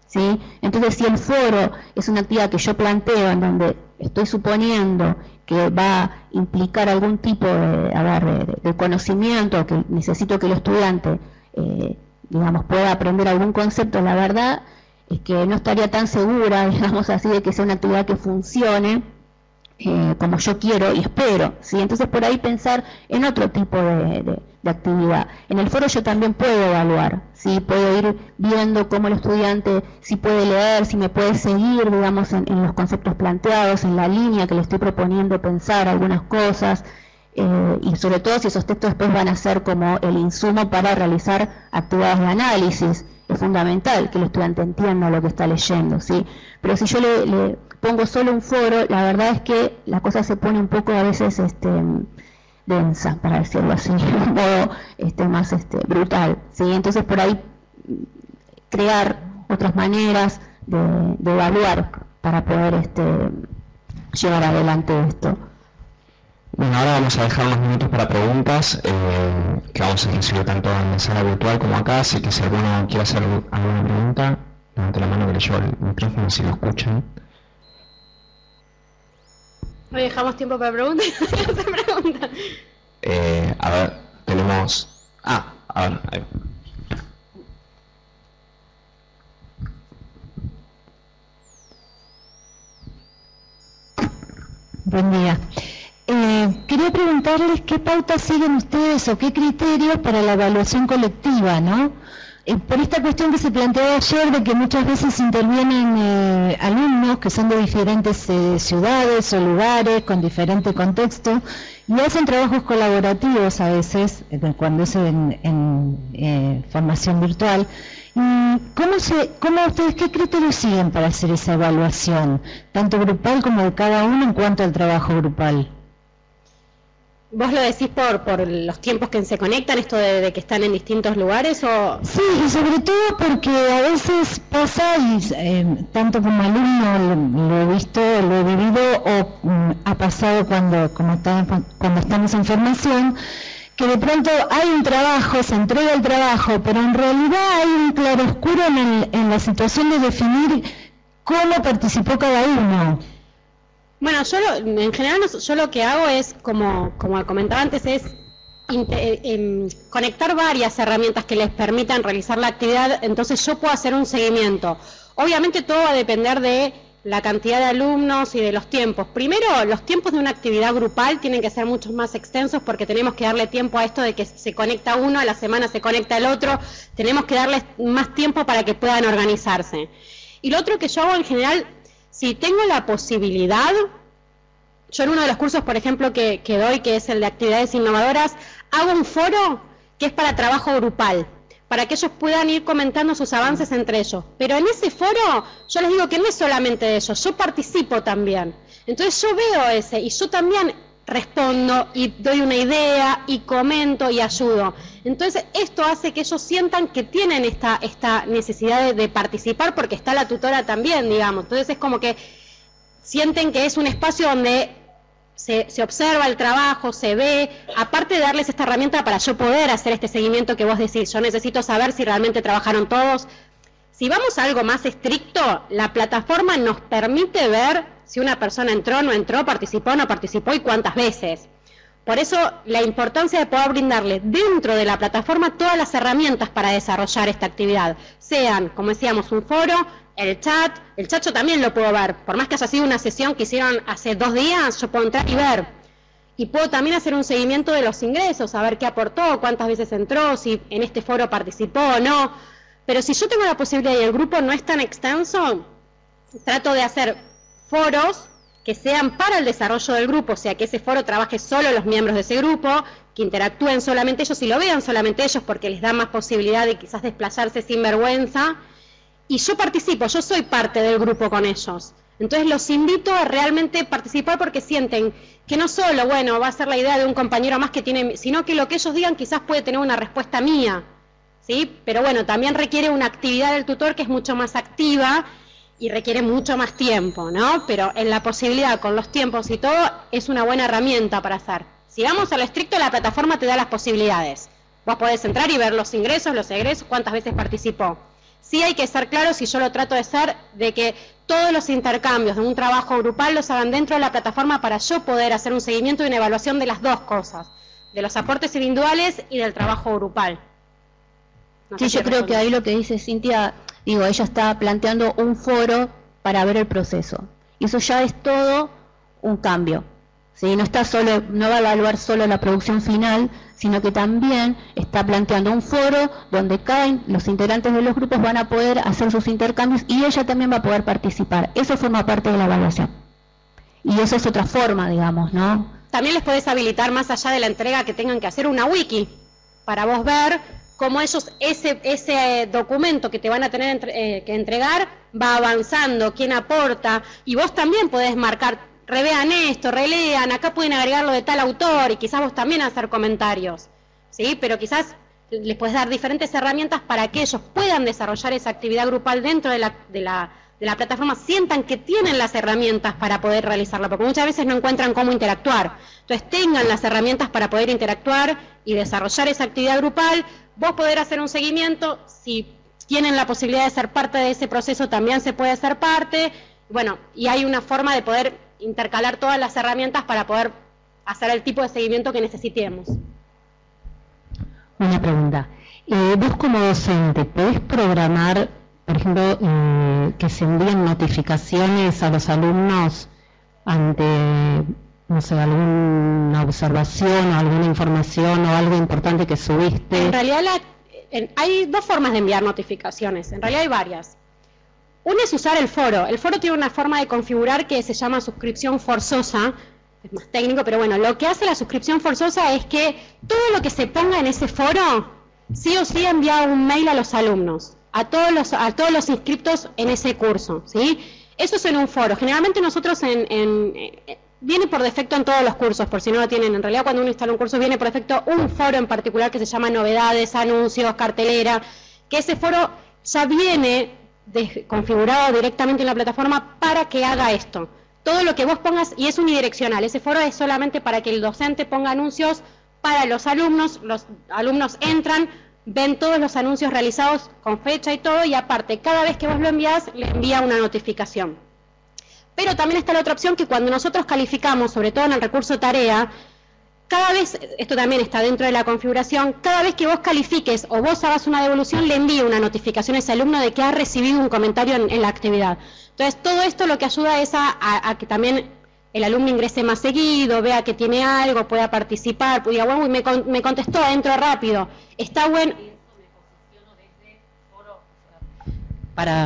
¿sí? Entonces, si el foro es una actividad que yo planteo en donde estoy suponiendo que va a implicar algún tipo de conocimiento, que necesito que el estudiante digamos, pueda aprender algún concepto, la verdad es que no estaría tan segura, digamos así, de que sea una actividad que funcione como yo quiero y espero, ¿sí? Entonces por ahí pensar en otro tipo de actividad. En el foro yo también puedo evaluar, ¿sí? Puedo ir viendo cómo el estudiante, si puede leer, si me puede seguir, digamos, en los conceptos planteados, en la línea que le estoy proponiendo pensar algunas cosas. Y sobre todo si esos textos después van a ser como el insumo para realizar actividades de análisis. Es fundamental que el estudiante entienda lo que está leyendo, ¿sí? Pero si yo le pongo solo un foro, la verdad es que la cosa se pone un poco a veces densa, para decirlo así, de un modo más brutal, ¿sí? Entonces por ahí crear otras maneras de evaluar para poder llevar adelante esto. Bueno, ahora vamos a dejar unos minutos para preguntas que vamos a recibir tanto en la sala virtual como acá, así que si alguno quiere hacer alguna pregunta, levante la mano que le llevo el micrófono si lo escuchan. Hoy dejamos tiempo para preguntas. A ver, tenemos... a ver, ahí. Buen día. Quería preguntarles qué pautas siguen ustedes o qué criterios para la evaluación colectiva, ¿no? Por esta cuestión que se planteó ayer de que muchas veces intervienen alumnos que son de diferentes ciudades o lugares con diferente contexto y hacen trabajos colaborativos a veces cuando es en formación virtual. ¿Cómo ustedes qué criterios siguen para hacer esa evaluación, tanto grupal como de cada uno en cuanto al trabajo grupal? ¿Vos lo decís por los tiempos que se conectan, esto de que están en distintos lugares o...? Sí, y sobre todo porque a veces pasa, y tanto como alumno lo he visto, lo he vivido, o ha pasado cuando estamos en formación, que de pronto hay un trabajo, se entrega el trabajo, pero en realidad hay un claroscuro en la situación de definir cómo participó cada uno. Bueno, en general yo lo que hago es, como comentaba antes, es conectar varias herramientas que les permitan realizar la actividad, entonces yo puedo hacer un seguimiento. Obviamente todo va a depender de la cantidad de alumnos y de los tiempos. Primero, los tiempos de una actividad grupal tienen que ser mucho más extensos porque tenemos que darle tiempo a esto de que se conecta uno, a la semana se conecta el otro, tenemos que darles más tiempo para que puedan organizarse. Y lo otro que yo hago en general, si tengo la posibilidad, yo en uno de los cursos, por ejemplo, que doy, que es el de actividades innovadoras, hago un foro que es para trabajo grupal, para que ellos puedan ir comentando sus avances entre ellos. Pero en ese foro, yo les digo que no es solamente de ellos, yo participo también. Entonces yo veo y yo también respondo y doy una idea y comento y ayudo. Entonces esto hace que ellos sientan que tienen esta necesidad de participar porque está la tutora también, digamos. Entonces es como que sienten que es un espacio donde se observa el trabajo, se ve, aparte de darles esta herramienta para yo poder hacer este seguimiento que vos decís, yo necesito saber si realmente trabajaron todos. Si vamos a algo más estricto, la plataforma nos permite ver si una persona entró, no entró, participó, no participó y cuántas veces. Por eso la importancia de poder brindarle dentro de la plataforma todas las herramientas para desarrollar esta actividad. Sean, como decíamos, un foro, el chat yo también lo puedo ver. Por más que haya sido una sesión que hicieron hace 2 días, yo puedo entrar y ver. Y puedo también hacer un seguimiento de los ingresos, saber qué aportó, cuántas veces entró, si en este foro participó o no. Pero si yo tengo la posibilidad y el grupo no es tan extenso, trato de hacer foros que sean para el desarrollo del grupo, o sea, que ese foro trabaje solo los miembros de ese grupo, que interactúen solamente ellos y lo vean solamente ellos porque les da más posibilidad de quizás desplazarse sin vergüenza. Y yo participo, yo soy parte del grupo con ellos. Entonces los invito a realmente participar porque sienten que no solo, bueno, va a ser la idea de un compañero más que tiene, sino que lo que ellos digan quizás puede tener una respuesta mía, ¿sí? Pero bueno, también requiere una actividad del tutor que es mucho más activa y requiere mucho más tiempo, ¿no? Pero en la posibilidad, con los tiempos y todo, es una buena herramienta para hacer. Si vamos a lo estricto, la plataforma te da las posibilidades. Vos podés entrar y ver los ingresos, los egresos, cuántas veces participó. Sí hay que ser claros, y yo lo trato de ser, de que todos los intercambios de un trabajo grupal los hagan dentro de la plataforma para yo poder hacer un seguimiento y una evaluación de las dos cosas, de los aportes individuales y del trabajo grupal. No sí, yo creo que ahí lo que dice Cintia, digo, ella está planteando un foro para ver el proceso. Y eso ya es todo un cambio. ¿Sí? No está solo, no va a evaluar solo la producción final, sino que también está planteando un foro donde los integrantes de los grupos van a poder hacer sus intercambios y ella también va a poder participar. Eso forma parte de la evaluación. Y eso es otra forma, digamos, ¿no? También les podés habilitar, más allá de la entrega que tengan que hacer, una wiki, para vos ver cómo ellos, ese documento que te van a tener que entregar, va avanzando, quién aporta, y vos también podés marcar, revean esto, relean, acá pueden agregarlo de tal autor, y quizás vos también hacer comentarios, ¿sí? Pero quizás les puedes dar diferentes herramientas para que ellos puedan desarrollar esa actividad grupal dentro de la plataforma, sientan que tienen las herramientas para poder realizarlo, porque muchas veces no encuentran cómo interactuar. Entonces tengan las herramientas para poder interactuar y desarrollar esa actividad grupal, vos poder hacer un seguimiento, si tienen la posibilidad de ser parte de ese proceso también se puede ser parte, bueno, y hay una forma de poder intercalar todas las herramientas para poder hacer el tipo de seguimiento que necesitemos. Una pregunta. Vos como docente, ¿podés programar, por ejemplo, que se envíen notificaciones a los alumnos ante, no sé, alguna observación o alguna información o algo importante que subiste? En realidad hay dos formas de enviar notificaciones, en realidad hay varias. Una es usar el foro. El foro tiene una forma de configurar que se llama suscripción forzosa, es más técnico, pero bueno, lo que hace la suscripción forzosa es que todo lo que se ponga en ese foro, sí o sí envía un mail a los alumnos, a todos los inscriptos en ese curso, ¿sí? Eso es en un foro. Generalmente nosotros viene por defecto en todos los cursos, por si no lo tienen. En realidad cuando uno instala un curso viene por defecto un foro en particular que se llama novedades, anuncios, cartelera, que ese foro ya viene configurado directamente en la plataforma para que haga esto. Todo lo que vos pongas, y es unidireccional, ese foro es solamente para que el docente ponga anuncios para los alumnos entran, ven todos los anuncios realizados con fecha y todo, y aparte, cada vez que vos lo envías, le envía una notificación. Pero también está la otra opción que cuando nosotros calificamos, sobre todo en el recurso tarea, cada vez, esto también está dentro de la configuración, cada vez que vos califiques o vos hagas una devolución, le envíe una notificación a ese alumno de que ha recibido un comentario en la actividad. Entonces, todo esto lo que ayuda es a que también el alumno ingrese más seguido, vea que tiene algo, pueda participar, diga, bueno, me contestó, entro rápido, está bueno.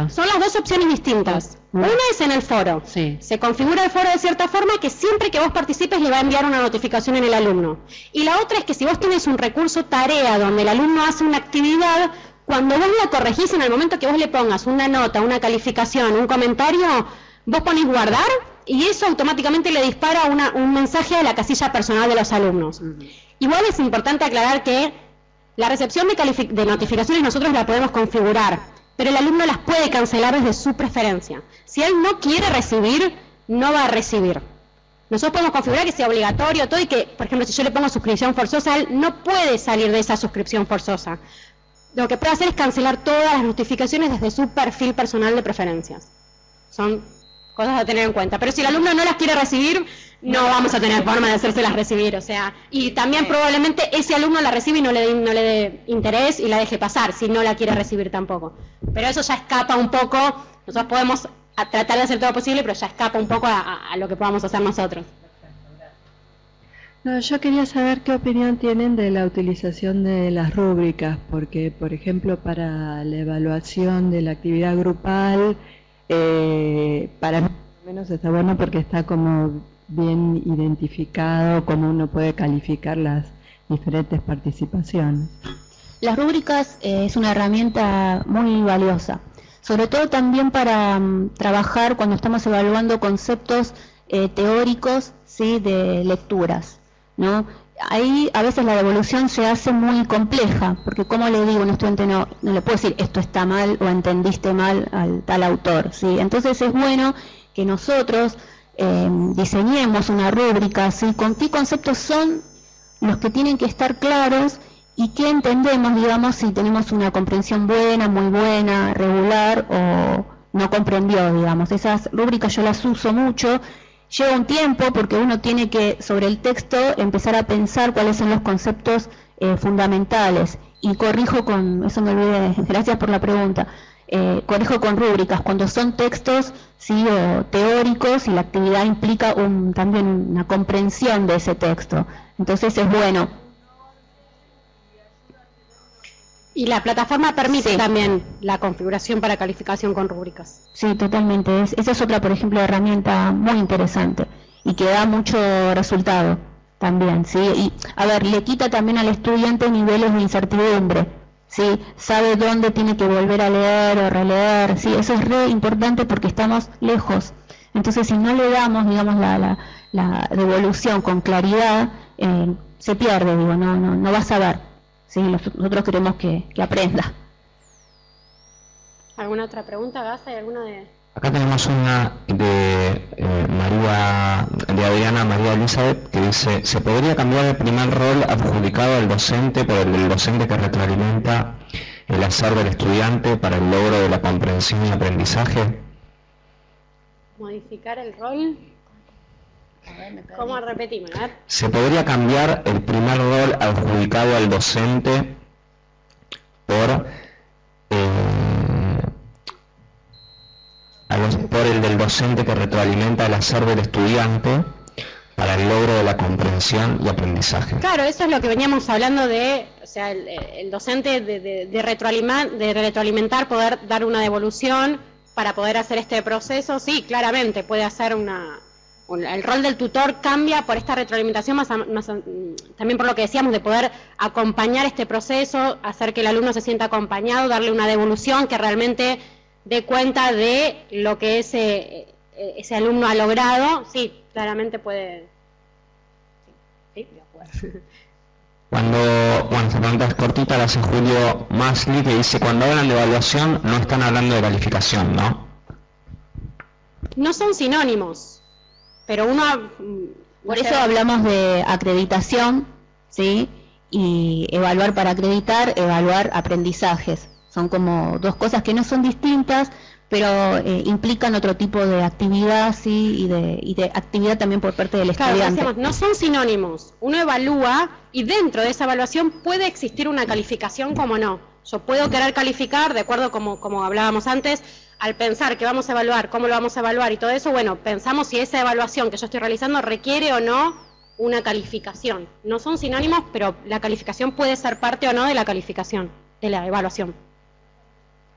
Son las dos opciones distintas. Una es en el foro. Sí. Se configura el foro de cierta forma que siempre que vos participes le va a enviar una notificación en el alumno. Y la otra es que si vos tenés un recurso tarea donde el alumno hace una actividad, cuando vos la corregís en el momento que vos le pongas una nota, una calificación, un comentario, vos ponés guardar y eso automáticamente le dispara un mensaje a la casilla personal de los alumnos. Igual es importante aclarar que la recepción de notificaciones nosotros la podemos configurar, pero el alumno las puede cancelar desde su preferencia. Si él no quiere recibir, no va a recibir. Nosotros podemos configurar que sea obligatorio todo y que, por ejemplo, si yo le pongo suscripción forzosa, él no puede salir de esa suscripción forzosa. Lo que puede hacer es cancelar todas las notificaciones desde su perfil personal de preferencias. Son cosas a tener en cuenta. Pero si el alumno no las quiere recibir, no vamos a tener forma de hacérselas recibir. O sea, y también probablemente ese alumno la recibe y no le dé interés y la deje pasar, si no la quiere recibir tampoco. Pero eso ya escapa un poco. Nosotros podemos tratar de hacer todo lo posible, pero ya escapa un poco a lo que podamos hacer nosotros. No, yo quería saber qué opinión tienen de la utilización de las rúbricas, porque, por ejemplo, para la evaluación de la actividad grupal, para mí al menos está bueno porque está como bien identificado cómo uno puede calificar las diferentes participaciones. Las rúbricas es una herramienta muy valiosa, sobre todo también para trabajar cuando estamos evaluando conceptos teóricos, ¿sí?, de lecturas, ¿no? Ahí a veces la devolución se hace muy compleja, porque como le digo a un estudiante, no le puedo decir esto está mal o entendiste mal al tal autor, ¿sí? Entonces es bueno que nosotros diseñemos una rúbrica, ¿sí?, con qué conceptos son los que tienen que estar claros y qué entendemos, digamos, si tenemos una comprensión buena, muy buena, regular o no comprendió, digamos. Esas rúbricas yo las uso mucho. Lleva un tiempo porque uno tiene que, sobre el texto, empezar a pensar cuáles son los conceptos fundamentales. Y corrijo con, eso me olvidé, gracias por la pregunta, corrijo con rúbricas, cuando son textos, sí, o teóricos y la actividad implica también una comprensión de ese texto. Entonces es bueno. Y la plataforma permite sí, también la configuración para calificación con rúbricas. Sí, totalmente. Esa es otra, por ejemplo, herramienta muy interesante y que da mucho resultado también, ¿sí? Y, a ver, le quita también al estudiante niveles de incertidumbre, ¿sí? Sabe dónde tiene que volver a leer o releer, ¿sí? Eso es re importante porque estamos lejos. Entonces, si no le damos, digamos, la devolución con claridad, se pierde, digo, no va a saber. Sí, nosotros queremos que aprenda. ¿Alguna otra pregunta, Gaza? ¿Hay alguna de...? Acá tenemos una de Adriana María Elizabeth que dice: ¿se podría cambiar el primer rol adjudicado al docente por el del docente que retroalimenta el hacer del estudiante para el logro de la comprensión y aprendizaje? ¿Modificar el rol? ¿Cómo repetimos? ¿Se podría cambiar el primer rol adjudicado al docente por el del docente que retroalimenta el hacer del estudiante para el logro de la comprensión y aprendizaje? Claro, eso es lo que veníamos hablando de, o sea, el docente de retroalimentar, poder dar una devolución para poder hacer este proceso. Sí, claramente puede hacer el rol del tutor cambia por esta retroalimentación, también por lo que decíamos de poder acompañar este proceso, hacer que el alumno se sienta acompañado, darle una devolución que realmente dé cuenta de lo que ese alumno ha logrado. Sí, claramente puede. Sí, de acuerdo. Esta pregunta es cortita, la hace Julio Masli, que dice: cuando hablan de evaluación no están hablando de calificación, ¿no? No son sinónimos. Pero uno... Por eso hablamos de acreditación, ¿sí? Y evaluar para acreditar, evaluar aprendizajes. Son como dos cosas que no son distintas, pero implican otro tipo de actividad, ¿sí? Y de actividad también por parte del estudiante. Decíamos, no son sinónimos. Uno evalúa y dentro de esa evaluación puede existir una calificación, como no. Yo puedo querer calificar, de acuerdo como hablábamos antes, al pensar que vamos a evaluar, cómo lo vamos a evaluar y todo eso, bueno, pensamos si esa evaluación que yo estoy realizando requiere o no una calificación. No son sinónimos, pero la calificación puede ser parte o no de la calificación, de la evaluación.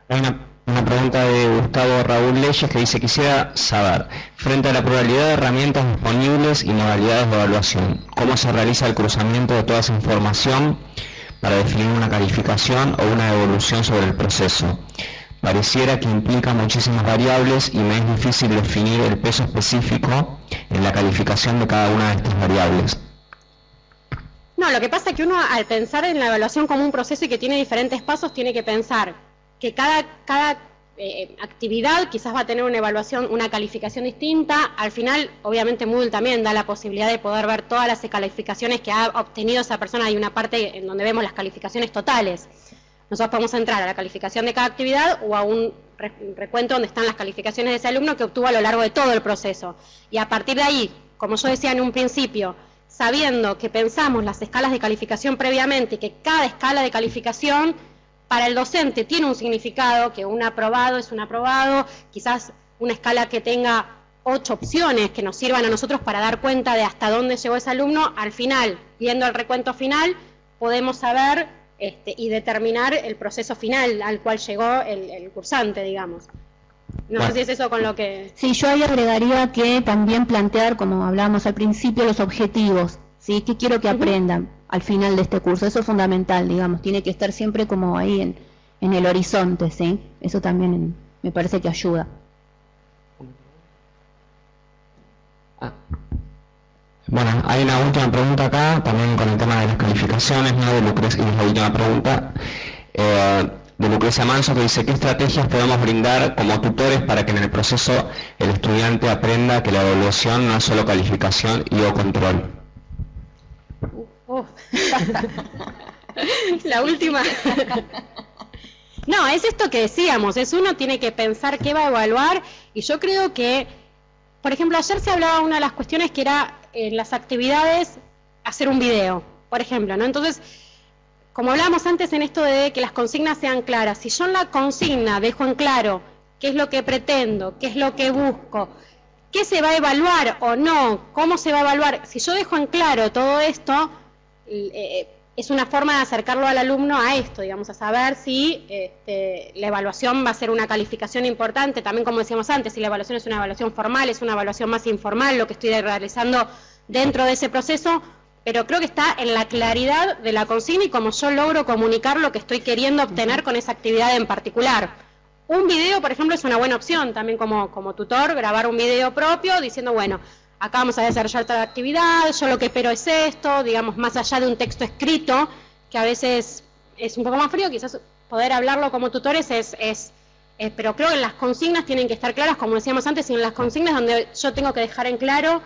Hay una pregunta de Gustavo Raúl Leyes que dice: quisiera saber, frente a la pluralidad de herramientas disponibles y modalidades de evaluación, ¿cómo se realiza el cruzamiento de toda esa información para definir una calificación o una devolución sobre el proceso? pareciera que implica muchísimas variables y me es difícil definir el peso específico en la calificación de cada una de estas variables. No, lo que pasa es que uno, al pensar en la evaluación como un proceso y que tiene diferentes pasos, tiene que pensar que cada actividad quizás va a tener una evaluación, una calificación distinta. Al final, obviamente, Moodle también da la posibilidad de poder ver todas las calificaciones que ha obtenido esa persona. Hay una parte en donde vemos las calificaciones totales. Nosotros podemos entrar a la calificación de cada actividad o a un recuento donde están las calificaciones de ese alumno que obtuvo a lo largo de todo el proceso. Y a partir de ahí, como yo decía en un principio, sabiendo que pensamos las escalas de calificación previamente y que cada escala de calificación para el docente tiene un significado, que un aprobado es un aprobado, quizás una escala que tenga 8 opciones que nos sirvan a nosotros para dar cuenta de hasta dónde llegó ese alumno, al final, viendo el recuento final, podemos saber y determinar el proceso final al cual llegó el cursante, digamos. No sé si es eso con lo que... Sí, yo ahí agregaría que también plantear, como hablábamos al principio, los objetivos, ¿sí? ¿Qué quiero que aprendan al final de este curso? Eso es fundamental, digamos, tiene que estar siempre como ahí en el horizonte, ¿sí? Eso también me parece que ayuda. Bueno, hay una última pregunta acá, también con el tema de las calificaciones, ¿no? De Lucrecia, y es la última pregunta, de Lucrecia Manso, que dice: ¿qué estrategias podemos brindar como tutores para que en el proceso el estudiante aprenda que la evaluación no es solo calificación y o control? La última. No, es esto que decíamos, es uno tiene que pensar qué va a evaluar, y yo creo que, por ejemplo, ayer se hablaba una de las cuestiones que era en las actividades hacer un video, por ejemplo, ¿no? Entonces, como hablábamos antes en esto de que las consignas sean claras, si yo en la consigna dejo en claro qué es lo que pretendo, qué es lo que busco, qué se va a evaluar o no, cómo se va a evaluar, si yo dejo en claro todo esto, es una forma de acercarlo al alumno a esto, digamos, a saber si la evaluación va a ser una calificación importante, también como decíamos antes, si la evaluación es una evaluación formal, es una evaluación más informal, lo que estoy realizando dentro de ese proceso, pero creo que está en la claridad de la consigna y cómo yo logro comunicar lo que estoy queriendo obtener con esa actividad en particular. Un video, por ejemplo, es una buena opción, también como tutor, grabar un video propio diciendo, bueno, acá vamos a desarrollar esta actividad, yo lo que espero es esto, digamos, más allá de un texto escrito, que a veces es un poco más frío, quizás poder hablarlo como tutores pero creo que las consignas tienen que estar claras, como decíamos antes, y en las consignas donde yo tengo que dejar en claro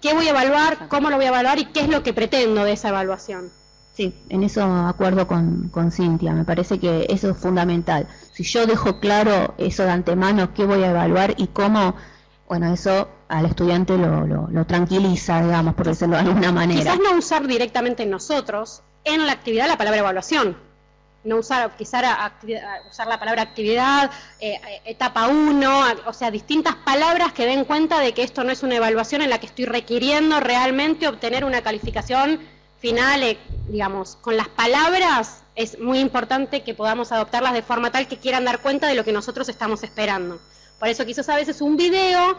qué voy a evaluar, cómo lo voy a evaluar y qué es lo que pretendo de esa evaluación. Sí, en eso acuerdo con Cintia, me parece que eso es fundamental. Si yo dejo claro eso de antemano, qué voy a evaluar y cómo, bueno, eso al estudiante lo tranquiliza, digamos, por decirlo de alguna manera. Quizás no usar directamente nosotros en la actividad la palabra evaluación, no usar, quizás usar la palabra actividad, etapa 1, o sea, distintas palabras que den cuenta de que esto no es una evaluación en la que estoy requiriendo realmente obtener una calificación final, digamos, con las palabras es muy importante que podamos adoptarlas de forma tal que quieran dar cuenta de lo que nosotros estamos esperando. Por eso quizás a veces un video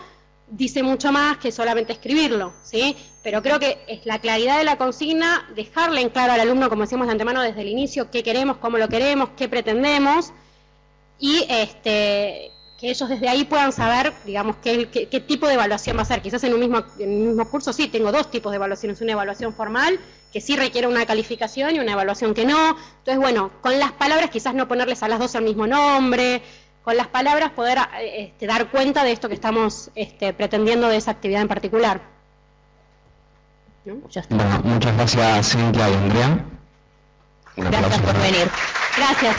dice mucho más que solamente escribirlo, ¿sí? Pero creo que es la claridad de la consigna, dejarle en claro al alumno, como decíamos de antemano desde el inicio, qué queremos, cómo lo queremos, qué pretendemos, y que ellos desde ahí puedan saber, digamos, qué tipo de evaluación va a ser. Quizás en un mismo curso sí, tengo dos tipos de evaluaciones, una evaluación formal, que sí requiere una calificación, y una evaluación que no. Entonces, bueno, con las palabras quizás no ponerles a las dos el mismo nombre, con las palabras poder dar cuenta de esto que estamos pretendiendo de esa actividad en particular. ¿No? Bueno, muchas gracias, Cintia y Andrea. Gracias por venir. Gracias.